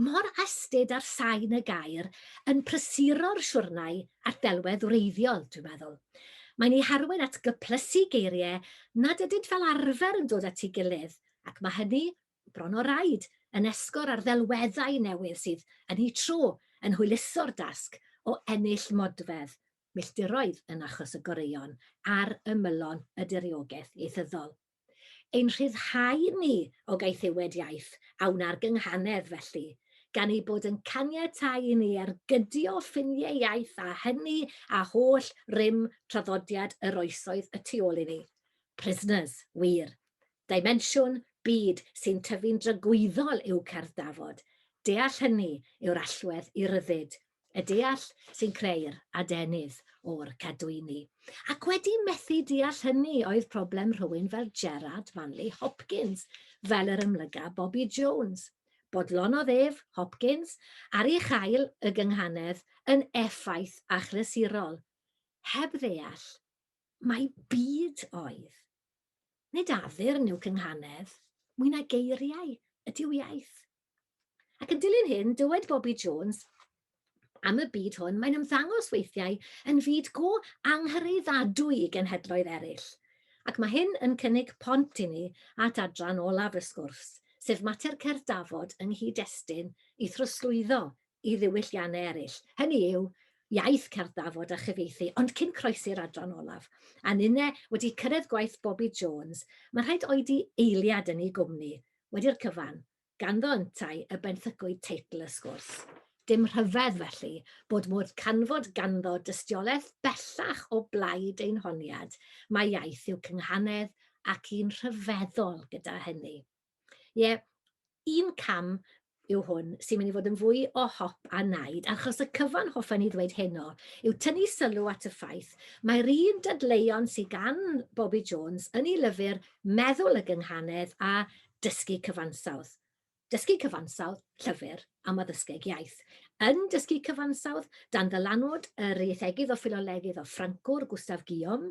mor astyd ar sain y gair yn prysuro'r siwrnau at delwedd wreiddiol, dwi'n meddwl. Mae'n ei harwen at gyplysu geiriau nad ydynt fel arfer yn dod at ei gilydd, ac mae hynny, bron o raid, yn esgor ar ddelweddau newydd sydd yn ei tro yn hwyluso'r dasg o ennill modfedd, milltiroedd yn achos y goreion, ar ymylon y diriogaeth ieithyddol. Ein rhyddhau ni o gaethiwed iaith awn ar gynghanedd felly, gan ei bod yn caniatáu i ni ar gydio ffiniau iaith a hynny a holl rym traddodiad yr oesoedd y tu ôl i ni. Prisoners, wir. Dimensiwn byd sy'n tyfu'n dragwyddol i'w cerdd dafod. Deall hynny yw'r allwedd i ryddid. Y deall sy'n creu'r adenydd o'r cadwyni. Ac wedi methu deall hynny oedd problem rhywun fel Gerard Manley Hopkins, fel yr ymlyga Bobby Jones. Bodlonodd ef, Hopkins, ar ei chael y gynghanedd yn effaith achlysurol. Heb ddeall, mae byd oedd. Nid addurn yw cynghanedd, mwy na geiriau ydyw iaith. Ac yn dilyn hyn, dywed Bobby Jones, am y byd hwn, mae'n ymddangos weithiau yn fyd go anghyreuddadwy i genhedloedd eraill. Ac mae hyn yn cynnig pont i ni at adran olaf y sgwrs, sef mater cerdd dafod yng nghyd-destun i throsglwyddo i ddiwylliannau eraill. Hynny yw, iaith cerdd dafod a chyfieithu, ond cyn croesi'r adran olaf. A nynne wedi cyrraedd gwaith Bobby Jones, mae rhaid oedi eiliad yn ei gwmni, wedi'r cyfan, ganddo yntau y benthycwyd teitl y sgwrs. Dim rhyfedd felly bod modd canfod ganddo dystiolaeth bellach o blaid ein honiad. Mae iaith yw cynghanedd ac un rhyfeddol gyda hynny. Un cam yw hwn sy'n mynd i fod yn fwy o hop a naid, achos y cyfan hoffwn i ddweud heno yw tynnu sylw at y ffaith mae'r un dadleuon sy'n gan Bobby Jones yn ei lyfr Meddwl y Gynghanedd a Dysgu Cyfansawdd. Dysgu Cyfansawdd, llyfr am addysgeg iaith. Yn Dysgu Cyfansawdd, dan ddylanwad yr ieithegydd o ffilolegydd o Ffrancwr Gustaf Guillaume,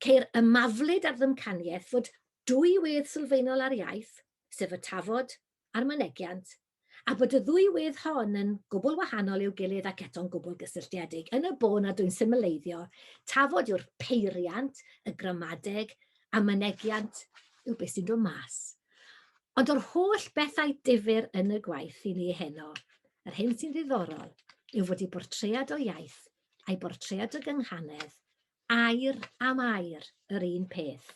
ceir ymaflyd ar ddymcaniaeth fod dwy wedd sylfaenol ar iaith, sef y tafod a'r mynegiant, a bod y ddwy wedd hon yn gwbl wahanol i'w gilydd ac eto'n gwbl gysylltiedig. Yn y bon a dwi'n symleiddio, tafod yw'r peiriant, y gramadeg, a mynegiant yw beth sy'n dod mas. Ond o'r holl bethau difyr yn y gwaith i ni heno, yr hyn sy'n ddiddorol yw fod ei bortread o iaith a'i bortread o gynghanedd, air am air yr un peth,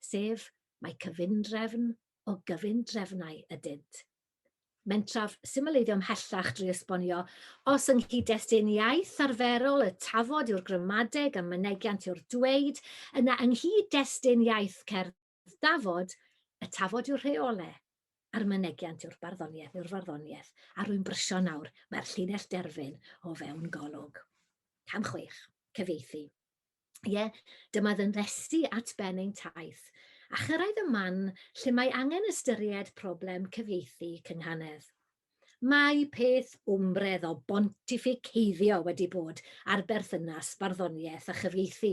sef mae cyfundrefn o gyfundrefnau ydynt. mentraf symleiddio ymhellach drwy esbonio os yng nghyd-destun iaith arferol y tafod yw'r gramadeg a mynegiant yw'r dweud, yna yng nghyd-destun iaith cerdd dafod, y tafod yw'r rheolau, a'r mynegiant yw'r farddoniaeth, a rwy'n brysio nawr, mae'r llinell derfyn o fewn golwg. Cam 6, cyfieithu. Ie, dyma ddynrestu at ben ein taith, a chyrraedd y man lle mae angen ystyried problem cyfieithu cynghanedd. Mae peth wmbredd o bontificeiddio wedi bod ar berthynas barddoniaeth a chyfieithu,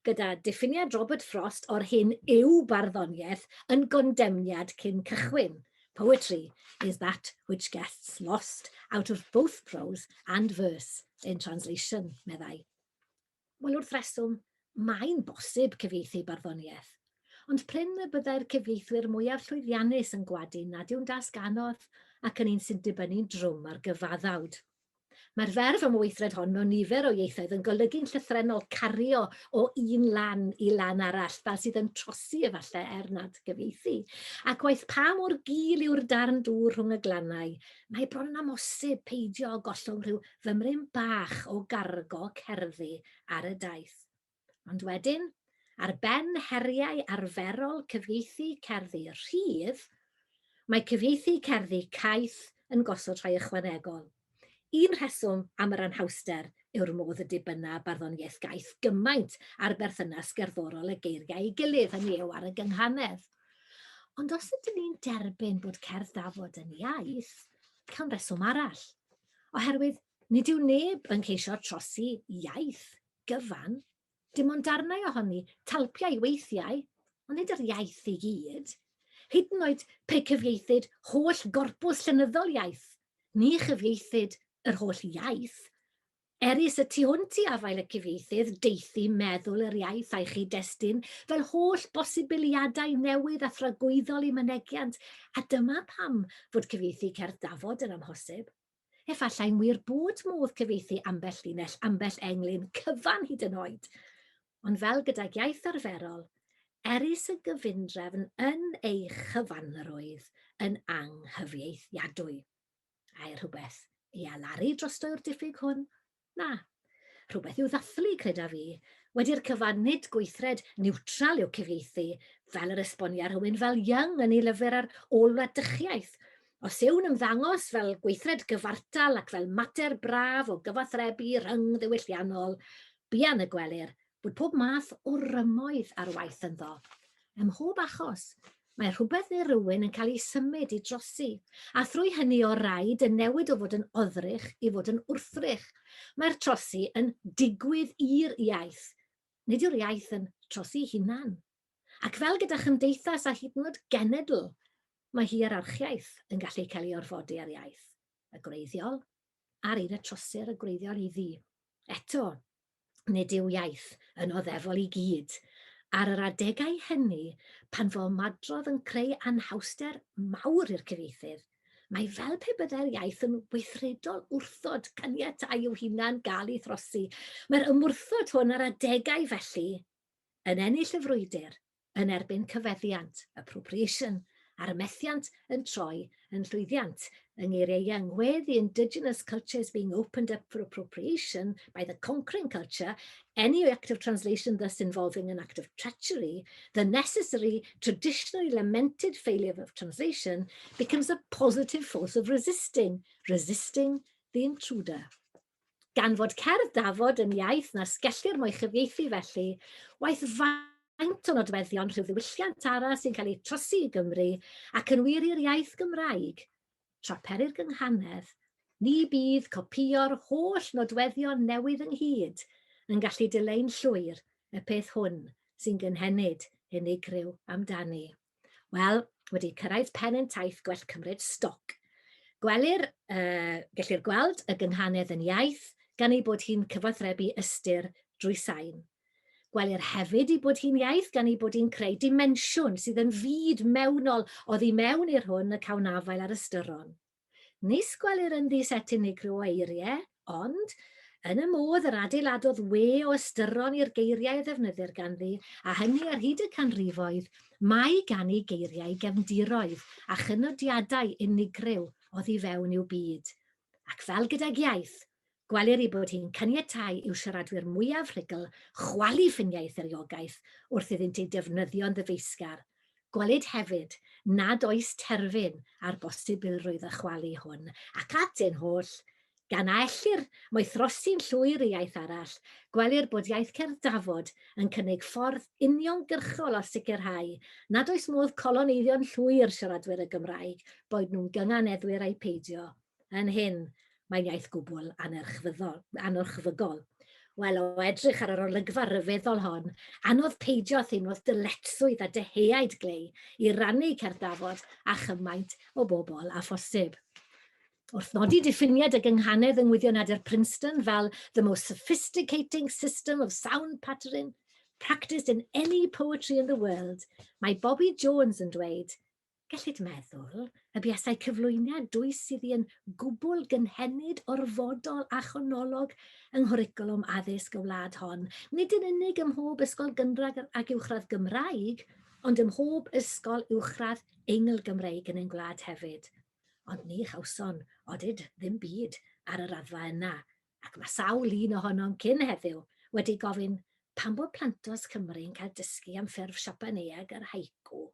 gyda diffiniad Robert Frost o'r hyn yw barddoniaeth yn gondemniad cyn cychwyn. Poetry is that which gets lost out of both prose and verse in translation, meddai. Wel, wrth reswm, mae'n bosib cyfieithu barddoniaeth. Ond pryn y byddai'r cyfieithwyr mwyaf llwyddiannus yn gwadu nad yw'n dasg anodd ac yn un sy'n dibynnu drwm ar gyfaddawd. Mae'r ferf am weithred hon mewn nifer o ieithoedd yn golygu'n llythrenol cario o un lan i lan arall, fel sydd yn trosi efallai nad gyfieithu. Ac waith pa mor gul yw'r darn dŵr rhwng y glannau, mae bron yn amosib peidio o gollwng rhyw fymryn bach o gargo cerddi ar y daith. Ond wedyn, ar ben heriau arferol cyfieithu cerddi rhydd, mae cyfieithu cerddi caeth yn gosod rhai ychwanegol. Un rheswm am yr anhawster yw'r modd y dibynna barddoniaeth gaeth gymaint ar berthynas gerddorol y geiriau i gilydd, hynny yw ar y gynghanedd. Ond os ydyn ni'n derbyn bod cerdd dafod yn iaith, cawn reswm arall. Oherwydd, nid yw neb yn ceisio trosi iaith gyfan, dim ond darnau ohoni talpiau weithiau, ond nid yr iaith i gyd. Hyd yn oed pe cyfieithyd holl gorpws llenyddol iaith, ni chyfieithyd yr holl iaith. Eris y tu hwnt i afael y cyfieithydd deithi meddwl yr iaith a'i chyd-destun fel holl bosibiliadau newydd a thragwyddol i mynegiant, a dyma pam fod cyfieithu cerdd dafod yn amhosib. Effallai'n wir bod modd cyfieithu ambell linell, ambell englyn cyfan hyd yn oed. Ond fel gydag iaith arferol, eris y gyfundrefn yn ei chyfanrwydd yn anghyfieithiadwy. A'i rhywbeth i alaru drosto'r diffyg hwn? Na, rhywbeth i'w ddathlu creda fi, wedi'r cyfan nid gweithred niwtral i'w cyfieithu, fel yr esbonia rhywun fel Young yn ei lyfr ar olwadychiaeth. Os yw'n ymddangos fel gweithred gyfartal ac fel mater braf o gyfathrebu rhyng ddiwylliannol, buan y gwelir bod pob math o rymoedd ar waith ynddo. Ym mhob achos, mae rhywbeth neu rywun yn cael ei symud i drosi, a thrwy hynny o raid yn newid o fod yn oddrych i fod yn wrthrych. Mae'r trosi yn digwydd i'r iaith, nid yw'r iaith yn trosi hunan. Ac fel gyda chymdeithas a hyd yn oed genedl, mae hi ar archiaeth yn gallu cael ei orfodi ar iaith, y gwreiddiol, a'r un y trosir y gwreiddiol iddi. Eto, nid yw iaith yn oddefol i gyd. Ar yr adegau hynny, pan fo madrodd yn creu anhawster mawr i'r cyfieithydd, mae fel pe byddai'r iaith yn weithredol wrthod caniatau i'w hunan gael ei throsi. Mae'r ymwrthod hwn ar adegau felly yn ennill y frwydr, yn erbyn cyfeddiant, appropriation, a'r methiant yn troi yn llwyddiant. Yng ngeiriau Young, where the indigenous culture is being opened up for appropriation by the conquering culture, any act of translation thus involving an act of treachery, the necessary, traditionally lamented failure of translation becomes a positive force of resisting the intruder. Gan fod cerdd dafod yn iaith na sgellir mwy chyfieithu felly, waith faint o nodweddion rhyw ddiwylliant ara sy'n cael ei trosi i Gymru ac yn wir i'r iaith Gymraeg, tra peri'r gynghanedd, ni bydd copio'r holl nodweddion newydd ynghyd yn gallu dileu'n llwyr y peth hwn sy'n gynhenid unigryw amdani. Wel, wedi cyrraedd pen yn taith gwell cymryd stoc. Gellir gweld y gynghanedd yn iaith gan ei bod hi'n cyfathrebu ystyr drwy sain. Gwelir hefyd ei bod hi'n iaith gan ei bod hi'n creu dimensiwn sydd yn fyd mewnol oddi mewn i'r hwn y cawnafael ar ystyron. Nis gwelir yn ddis unigryw o eiriau, ond yn y modd yr adeiladodd we o ystyron i'r geiriau ddefnyddir ganddi, a hynny ar hyd y canrifoedd, mae gan ei geiriau gefndiroedd a chynodiadau unigryw oddi fewn i'w byd. Ac fel gydag iaith, gwelir ei bod hi'n caniatáu i'w siaradwyr mwyaf rhugl chwalu ffiniau ddiogaeth wrth iddynt ei defnyddio'n ddyfeisgar. Gwelid hefyd nad oes terfyn ar bosibilrwydd y chwalu hwn, ac at ein holl, gan a ellir mae throsi'n llwyr i iaith arall, gwelir bod iaith Cerddafod yn cynnig ffordd uniongyrchol o sicrhau nad oes modd coloneiddio'n llwyr siaradwyr y Gymraeg boed nhw'n gynganeddwyr eu peidio. Yn hyn, mae'n iaith gwbl anorchfygol. Wel, o edrych ar yr olygfa ryfeddol hon, anodd peidio theimlodd dyletswydd a deheuaid glei i rannu Cerddafod a chymaint o bobl a phosib. Wrth nodi diffiniad y gynghanedd yng ngwyddianadur Princeton fel the most sophisticating system of sound patterning practiced in any poetry in the world, mae Bobby Jones yn dweud, gellid meddwl y buasau cyflwyniad dwys sydd yn gwbl gynhenid orfodol a chonolog yng nghwricwlwm addysg y wlad hon, nid yn unig ym mhob ysgol gynradd ac uwchradd Gymraeg, ond ym mhob ysgol uwchradd Eingl Gymreig yn ein gwlad hefyd. Ond ni chawson odyd ddim byd ar y raddfa yna, ac mae sawl un ohonom cyn heddiw wedi gofyn pam bod plantos Cymru'n cael dysgu am ffurf Siapaneag ar haiku,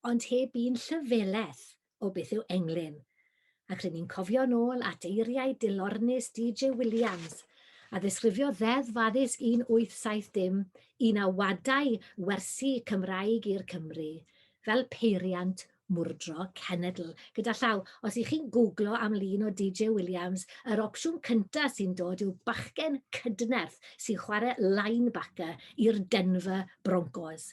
ond heb un llyfeleth o beth yw englyn. Ac rydyn ni'n cofio nôl at eiriau dilornus DJ Williams a ddisgrifio ddeddf addysg 1870 un a wadau wersi Cymraeg i'r Cymru fel peiriant mwrdro cenedl. Gyda llaw, os ych chi'n googlo am lun o DJ Williams, yr opsiwn cyntaf sy'n dod yw bachgen cydnerth sy'n chwarae linebacker i'r Denver Broncos.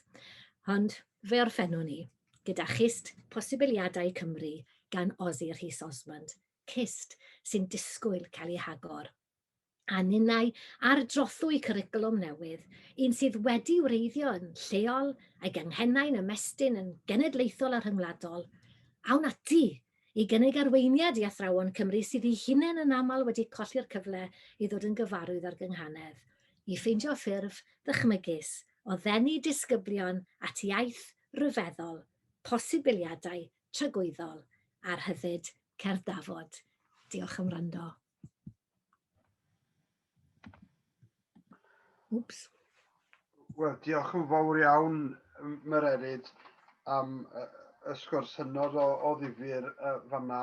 Ond fe orffennwn ni, gyda chyst posibiliadau Cymru gan Ozzy Rhys Osmond. Cyst sy'n disgwyl cael ei hagor. A ninnau ar drothwy cwricwlwm newydd, un sydd wedi wreiddio yn lleol a'i ganghennau'n ymestyn yn genedlaethol a rhyngwladol, awn ati i gynnig arweiniad i athrawon Cymru sydd eu hunain yn aml wedi colli'r cyfle i ddod yn gyfarwydd ar gynghanedd, i ffeindio ffurf ddychmygus o ddenu disgyblion at iaith ryfeddol, posibiliadau tragwyddol a'r hyddid Cerddafod. Diolch am wrando. Wps. Wel, diolch yn fawr iawn, Mererid, am y sgwrs hynod o ddifyr fanna.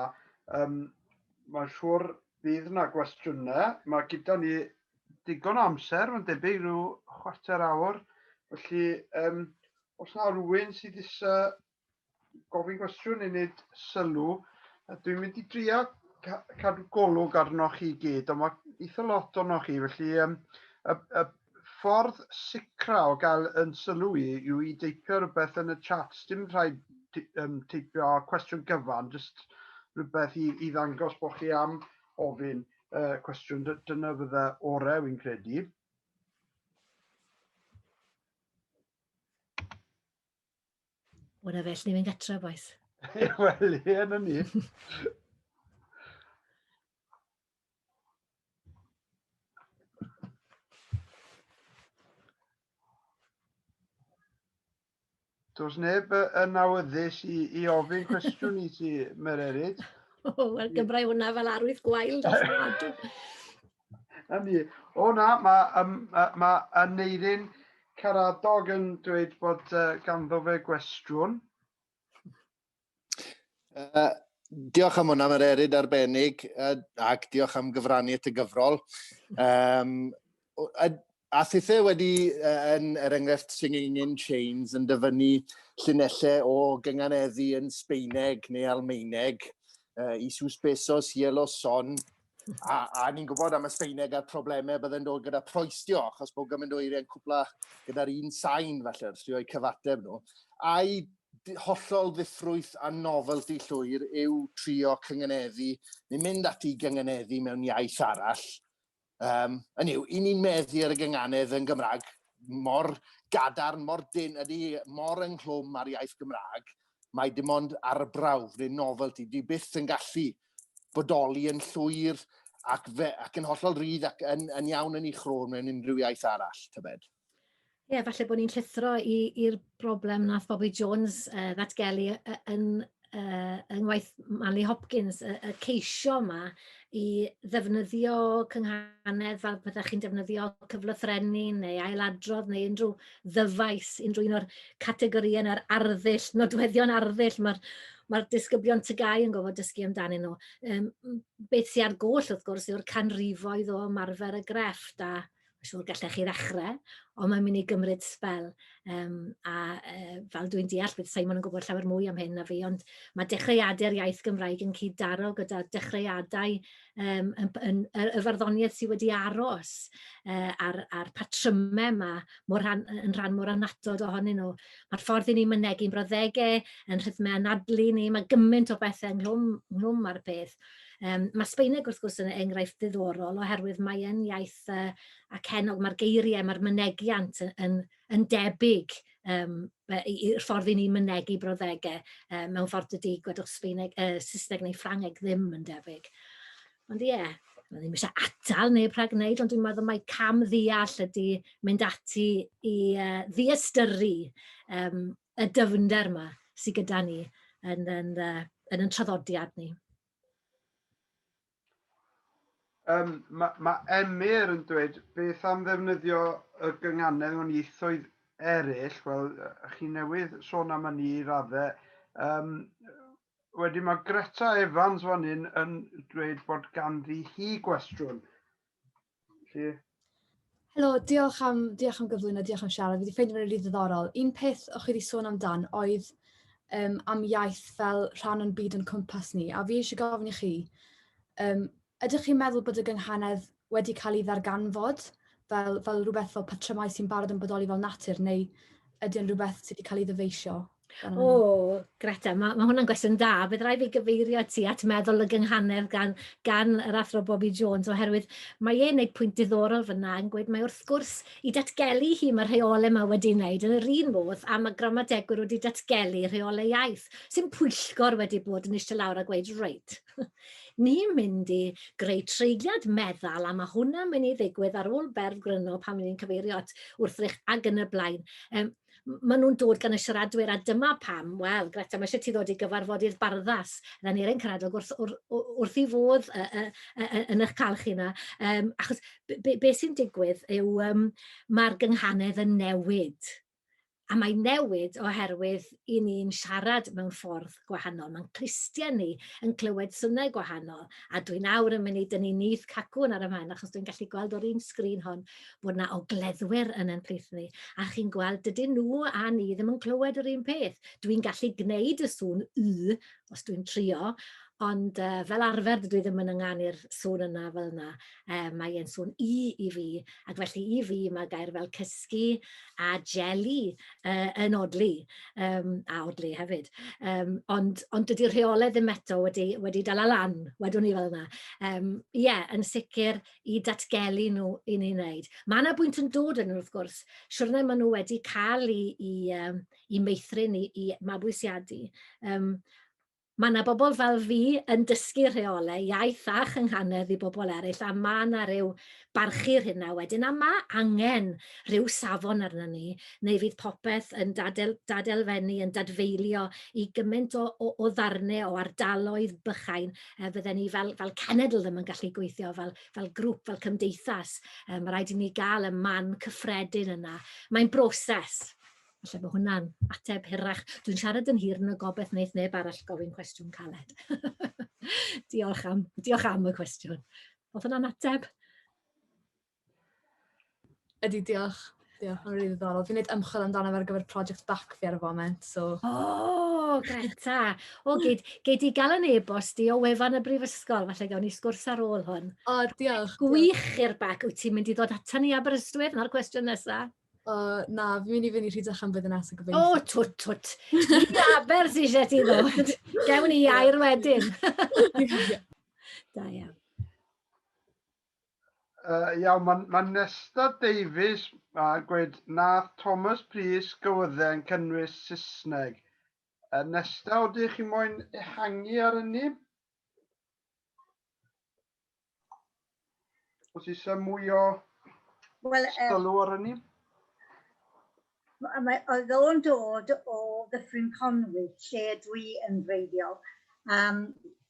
Mae'n siŵr bydd yna gwestiynau. Mae gyda ni digon o amser, mae'n debyg rhyw chwarter awr. Felly, os yna rhywun sydd eisiau gofyn cwestiwn neu wneud sylw, dwi'n mynd i drio cadw golwg arnoch chi gyd, ond mae eitha lot arnoch chi. Felly, y ffordd sicra o gael yn sylw yw i deipio rhywbeth yn y chat. Dim rhaid teipio cwestiwn gyfan, jyst rhywbeth i ddangos bod chi am ofyn cwestiwn. Dyna fydde orau wy'n credu. Wna fel ni fy'n gatra, boes. Wel, ie, na ni. Does neb yn awyddus i ofyn cwestiwn i ti, Mererid? Wel, Gymraeg hwnna fel arwydd gwael. Na ni. O na, mae Aneirin Caradog yn dweud bod ganddo fe gwestiwn. Diolch am hwnna, Mererid arbennig, ac diolch am gyfrannu at y gyfrol. A thithau wedi, yn enghraifft Singing in Chains, yn dyfynnu llinellau o gynganeddu yn Sbeineg neu Almaeneg, Isus Besos, Ielos Son, a ni'n gwybod am y Sbeineg a'r problemau bydde'n dod gyda proestio, achos bod gymaint o eiriau'n cwpla gyda'r un sain, falle, os dwi'n cyfateb nhw. A'i hollol ddiffrwyth a novelty llwyr yw trio cynganeddu, neu mynd ati gynganeddu mewn iaith arall. Hynny yw, i ni'n meddu ar y gynganedd yn Gymraeg, mor gadarn, mor ynghlwm ar iaith Gymraeg, mae dim ond arbrawf neu novelty. Di byth yn gallu bodoli yn llwyr ac yn hollol rydd ac yn iawn yn ei chrôn mewn unrhyw iaith arall, tybed. Ie, falle bod ni'n llithro i'r broblem nath Bobby Jones ddatgelu yn yngwaith Manley Hopkins, y ceisio yma i ddefnyddio cynghanedd fel byddech chi'n defnyddio cyflythrenu neu ailadrodd neu unrhyw ddyfais, unrhyw un o'r categorïau yr arddull, nodweddion arddull mae'r disgyblion tygau yn gofod dysgu amdanyn nhw. Beth sy'n ar goll wrth gwrs yw'r canrifoedd o ymarfer y grefft a siŵr gallech chi ddechrau, ond mae'n mynd i gymryd sbel. Fel dwi'n deall, bydd Simon yn gwybod llawer mwy am hyn na fi, ond mae dechreuadau'r iaith Gymraeg yn cyd-daro gyda dechreuadau y farddoniaeth sydd wedi aros a'r patrymau yma yn rhan mor anatod ohonyn nhw. Mae'r ffordd i ni mynegu'n brawddegau, yn rhythmau anadlu ni, mae gymaint o bethau ynghlwm ar peth. Mae Sbaeneg wrth gwrs yn enghraifft ddiddorol oherwydd mae yn iaith ac enog, mae'r geiriau, mae'r mynegiant yn debyg i'r ffordd i ni mynegu brawddegau mewn ffordd dydy gwedwch Saesneg neu Ffrangeg ddim yn debyg. Ond ie, mae ddim eisiau atal neu rhag wneud, ond dwi'n meddwl mae cam ddeall ydy mynd ati i ddiystyru y dyfnder yma sydd gyda ni yn ein traddodiad ni. Mae Emyr yn dweud beth am ddefnyddio y gynghanedd mewn ieithoedd eraill, wel, chi newydd sôn am hynny i raddau. Wedyn mae Greta Evans fan hyn yn dweud bod ganddi hi gwestiwn. Helo, diolch am gyflwyno, diolch am siarad. Fi wedi ffeindio fe'n rili ddiddorol. Un peth o'ch chi wedi sôn amdan oedd am iaith fel rhan o'n byd yn cwmpas ni, a fi eisiau gofyn i chi, ydych chi'n meddwl bod y gynghanedd wedi cael ei ddarganfod fel rhywbeth o patrymau sy'n barod yn bodoli fel natur, neu ydy yn rhywbeth sydd wedi cael ei ddyfeisio? Greta, mae hwnna'n gwestiwn da. Bydd rhaid fi gyfeirio ti at meddwl y gynghanedd gan yr Athro Bobby Jones, oherwydd mae e'n gwneud pwynt diddorol fyna yn gweud mae wrth gwrs i datgelu hi mae'r rheolau yma wedi wneud yn yr un modd a mae gramadegwr wedi datgelu rheolau iaith sy'n pwyllgor wedi bod yn eistedd lawr a gweud reit. Ni'n mynd i greu treigliad meddal a mae hwnna'n mynd i ddigwydd ar ôl berf gryno pan ni'n cyfeirio at wrthrych ac yn y blaen. Maen nhw'n dod gan y siaradwyr a dyma pam, wel, Greta, mae eisiau ti ddod i gyfarfodydd barddas. Yna ni'r ein caradog wrth i fodd yn eich cael chi yna. Achos beth sy'n digwydd yw mae'r gynghanedd yn newid. A mae'n newid oherwydd i ni'n siarad mewn ffordd gwahanol. Mae'n Cristia ni yn clywed synnau gwahanol. A dwi'n nawr yn mynd i dynnu nyth cacwn ar y man, achos dwi'n gallu gweld o'r un sgrin hon bod yna ogleddwyr yn ein plith ni. A chi'n gweld, dydyn nhw a ni ddim yn clywed yr un peth. Dwi'n gallu gwneud y sŵn os dwi'n trio, ond fel arfer dwi ddim yn ynganu'r sŵn yna fel yna. Mae e'n sŵn i fi, ac felly i fi mae gair fel cysgu a jeli yn odli, a odli hefyd. Ond dydy'r rheolau ddim eto wedi dala lan, wedwn ni fel yna. Ie, yn sicr i datgelu nhw i ni wneud. Mae yna bwynt yn dod yn wrth gwrs. Siwrne maen nhw wedi cael i meithrin, i mabwysiadu. Mae yna bobl fel fi yn dysgu rheolau, iaith a chynghanedd i bobl eraill, a mae yna rhyw barchu'r hynna wedyn, a mae angen rhyw safon arna ni, neu fydd popeth yn dadelfennu, yn dadfeilio i gymaint o ddarnau o ardaloedd bychain, fydden ni fel cenedl ddim yn gallu gweithio, fel grŵp, fel cymdeithas. Mae rhaid i ni gael y man cyffredin yna. Mae'n broses. Felly bod hwnna'n ateb hirach. Dwi'n siarad yn hir yn y gobeith wneith neb arall gofyn cwestiwn caled. Diolch am y cwestiwn. Oedd hwnna'n ateb? Ydy, diolch. Diolch, yn rili ddiddorol. Fi'n gwneud ymchwil amdano ar gyfer project bac fi ar y foment, so... Greta. Gei di gael yn e-bost i o wefan y Brifysgol, falle gawn ni sgwrs ar ôl hwn. Diolch. Gwych i'r bac, wyt ti'n mynd i ddod atan ni Aberystwyth na'r cwestiwn nesaf? Na, fi'n mynd i fynd i rhydych am bydd yn nesaf gobeithio. Twt. I Aber sy'n eisiau ti ddod. Gewn ni air wedyn. Da iawn. Iawn, mae Nesta Davies a gweud nath Thomas Pris gywyddau yn cynnwys Saesneg. Nesta, ydych chi moyn ehangu ar hynny? Os eisiau mwy o sylw ar hynny? oedd o'n dod o Ddyffryn Conwy, lle dwi yn reiddiol,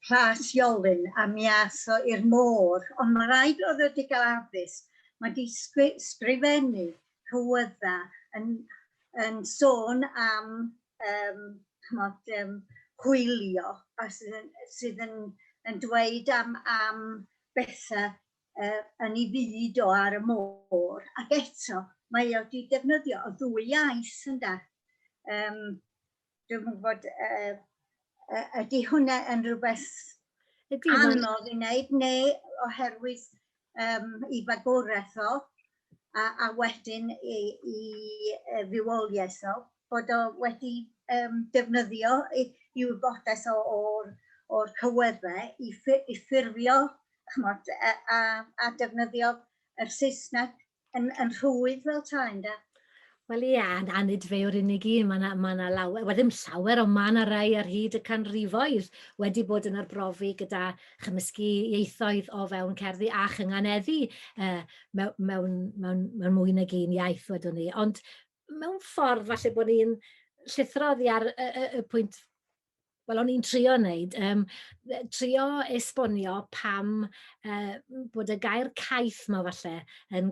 Plas Iolyn a mi aso i'r môr, ond mae rhaid oedd wedi cael addysg. Mae wedi sgrifennu cywyddau yn sôn am hwylio, sydd yn dweud am bethau yn ei fyd o ar y môr. Ac eto, mae wedi defnyddio o ddwy iaith ynda. Dwi'n gwybod, ydy hwnna yn rhywbeth anodd i wneud, neu oherwydd i fagwraeth o, a wedyn i fywoliaeth o, bod o wedi defnyddio i wybodaeth o'r cyweddau i ffurfio a defnyddio yr Saesneg yn rhwydd fel ta, ynda. Wel ie, a nid fe o'r unig un, mae yna lawer, wel ddim llawer, ond mae yna rai ar hyd y canrifoedd wedi bod yn arbrofi gyda chymysgu ieithoedd o fewn cerddi a chynghaneddu mewn mwy nag un iaith wedwn ni. Ond mewn ffordd falle bod ni'n llithroddi ar y pwynt, wel o'n i'n trio wneud, trio esbonio pam bod y gair caeth yma falle yn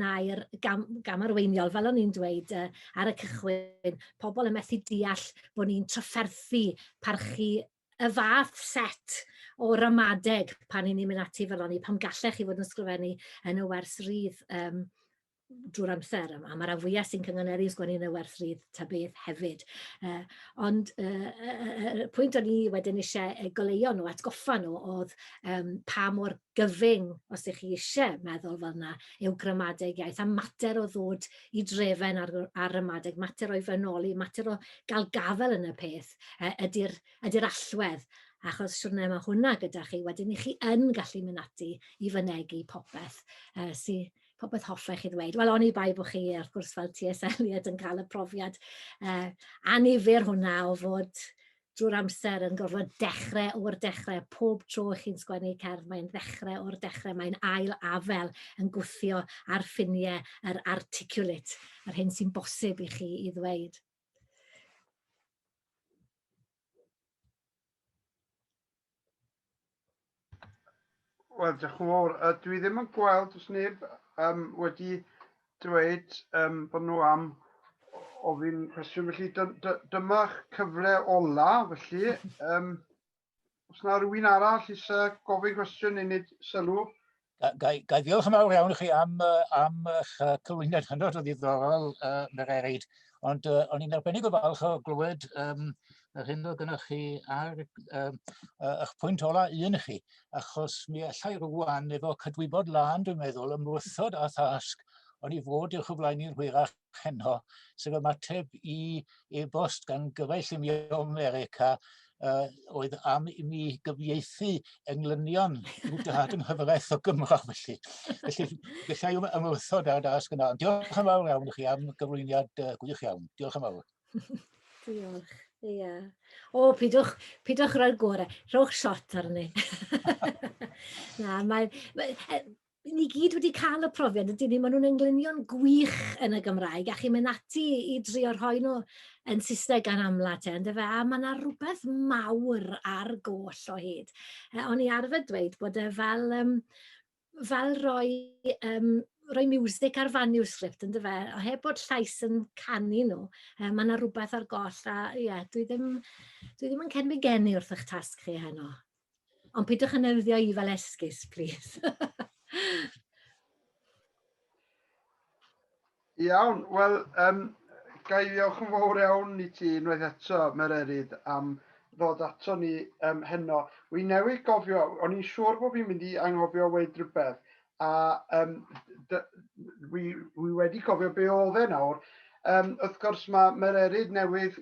air gamarweiniol, fel o'n i'n dweud ar y cychwyn, pobl yn methu deall bod ni'n trafferthu, parchu y fath set o ramadeg pan ni'n mynd ati fel o'n i, pam gallech chi fod yn sgrifennu yn y wers rydd drwy'r amser yma. Mae'r fwyaf sy'n cynghaneddu sgwennu yn y werth rydd ta beth hefyd. Ond y pwynt o'n i wedyn eisiau goleuo nhw, atgoffa nhw, oedd pa mor gyfyng, os ydych chi eisiau meddwl fel yna, yw gramadeg iaith, a mater o ddod i drefen ar ramadeg, mater o'i fenoli, mater o gael gafel yn y peth, ydy'r allwedd. Achos siwrne mae hwnna gyda chi, wedyn i chi yn gallu mynd ati i fynegu popeth popeth hoffech i ddweud. Wel, o'n i bai bod chi, wrth gwrs, fel T.S. Eliot yn cael y profiad annifyr hwnna o fod drwy'r amser yn gorfod dechrau o'r dechrau. Pob tro chi'n sgwennu cerdd, mae'n dechrau o'r dechrau, mae'n ail afel yn gwthio ar ffiniau yr articulate, yr hyn sy'n bosib i chi i ddweud. Wel, diolch yn fawr. Dwi ddim yn gweld os neb wedi dweud bod nhw am ofyn cwestiwn. Felly dyma'ch cyfle ola. Felly, os yna rhywun arall eisiau gofyn cwestiwn neu wneud sylw? Gai ddiolch yn fawr iawn i chi am eich cyflwyniad hynod o ddiddorol, Mererid. Ond o'n i'n arbennig o falch o glywed yr hyn oedd gennych chi ar eich pwynt ola un i chi, achos mi allai rwan efo cydwybod lan, dwi'n meddwl, ymwrthod a thasg o'n i fod i'ch o flaen i'r hwyrach heno, sef ymateb i e-bost gan gyfaill i mi o America, oedd am i mi gyfieithu englynion i'w dad yng nghyfraith o Gymro felly. Felly, gallai ymwrthod ar dasg yna. Diolch yn fawr iawn i chi am gyflwyniad gwych iawn. Diolch yn fawr. Diolch. Ie. O, pidwch roi'r gorau. Rhowch shot arni. Na, ni gyd wedi cael y profiad, ydyn ni, maen nhw'n englynion gwych yn y Gymraeg, a chi'n mynd ati i drio rhoi nhw yn Saesneg gan amla te, a mae yna rhywbeth mawr ar goll o hyd. O'n i arfer dweud bod fel rhoi music ar manuscript, o heb bod llais yn canu nhw, mae yna rhywbeth ar goll, a ie, dwi ddim yn cenfigenu wrth eich tasg chi heno. Ond pidwch yn erddio i fel esgus, please. Iawn, wel, gai ddiolch yn fawr iawn i ti unwaith eto, Mererid, am ddod ato ni heno. Wi newydd gofio, o'n i'n siŵr bod fi'n mynd i anghofio weid rhywbeth, a wi wedi cofio be oedd e nawr. Wrth gwrs mae Mererid newydd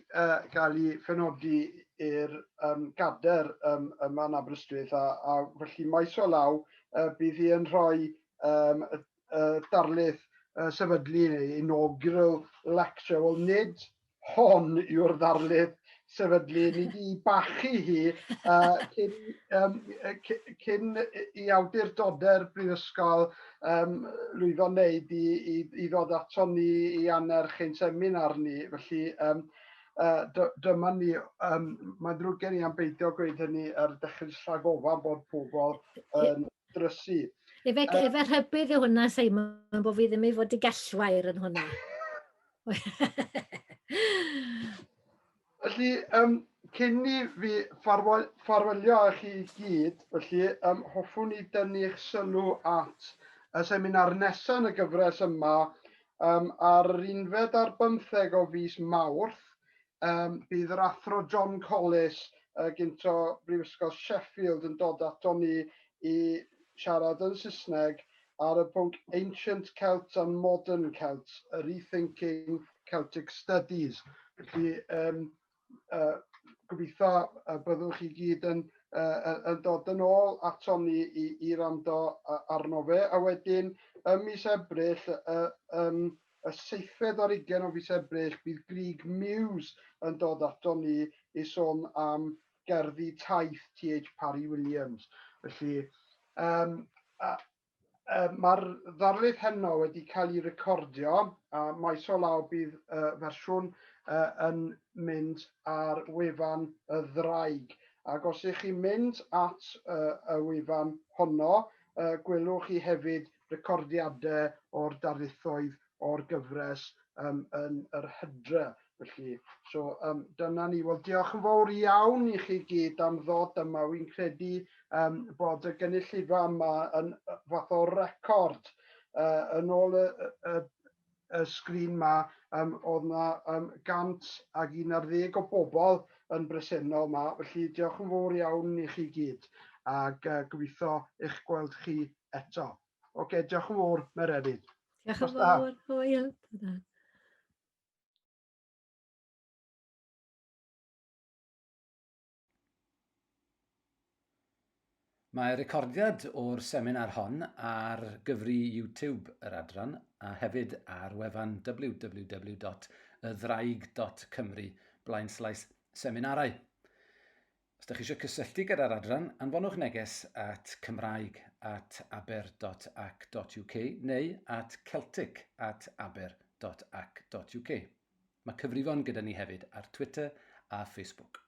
gael ei phenodi i'r gader yma yn Aberystwyth, a felly maes o law bydd hi yn rhoi darlith sefydlu neu inaugural lecture. Wel, nid hon yw'r ddarlith sefydlu, ni di bachu hi cyn i awdurdodau'r Brifysgol lwyddo wneud i ddod ato ni i anerch ein seminar ni. Felly dyma ni, mae'n ddrwg gen i am beidio gweud hynny ar dechrau'r rhagofan bod pobl yn drysu. Efe rhybydd yw hwnna, Simon, bod fi ddim i fod i gallwair yn hwnna. Felly, cyn i fi ffarwelio â chi gyd, felly, hoffwn i dynnu'ch sylw at y seminar nesaf yn y gyfres yma ar yr 11 ar 15 o fis Mawrth. Bydd yr Athro John Collis gynto Brifysgol Sheffield yn dod ato ni i siarad yn Saesneg ar y pwnc Ancient Celts and Modern Celts, a Rethinking Celtic Studies. Felly, gobeithio byddwch chi gyd yn dod yn ôl ato ni i rando arno fe. A wedyn, mis Ebrill, y 7th ar 20 o fis Ebrill, bydd Grig Muse yn dod ato ni i sôn am gerddi taith T.H. Parry Williams. Felly, mae'r ddarlith heno wedi cael ei recordio, a maes o law bydd fersiwn yn mynd ar wefan y ddraig. Ac os ych chi'n mynd at y wefan honno, gwelwch chi hefyd recordiadau o'r darlithoedd o'r gyfres yn yr hydre. Felly, dyna ni. Wel, diolch yn fawr iawn i chi gyd am ddod yma. Wy'n credu bod y gynulleidfa yma yn fath o record yn ôl y sgrin yma. Oedd yna 111 o bobl yn bresennol yma. Felly, diolch yn fawr iawn i chi gyd. Ac gobeithio eich gweld chi eto. Oce, diolch yn fawr, Mererid. Diolch yn fawr, hwyl. Mae recordiad o'r seminar hon ar gyfri YouTube yr Adran a hefyd ar wefan www.ydraig.cymru/seminarau. Os ydych chi eisiau cysylltu gyda'r Adran, anfonwch neges at cymraeg@aber.ac.uk neu at celtic@aber.ac.uk. Mae cyfrifon gyda ni hefyd ar Twitter a Facebook.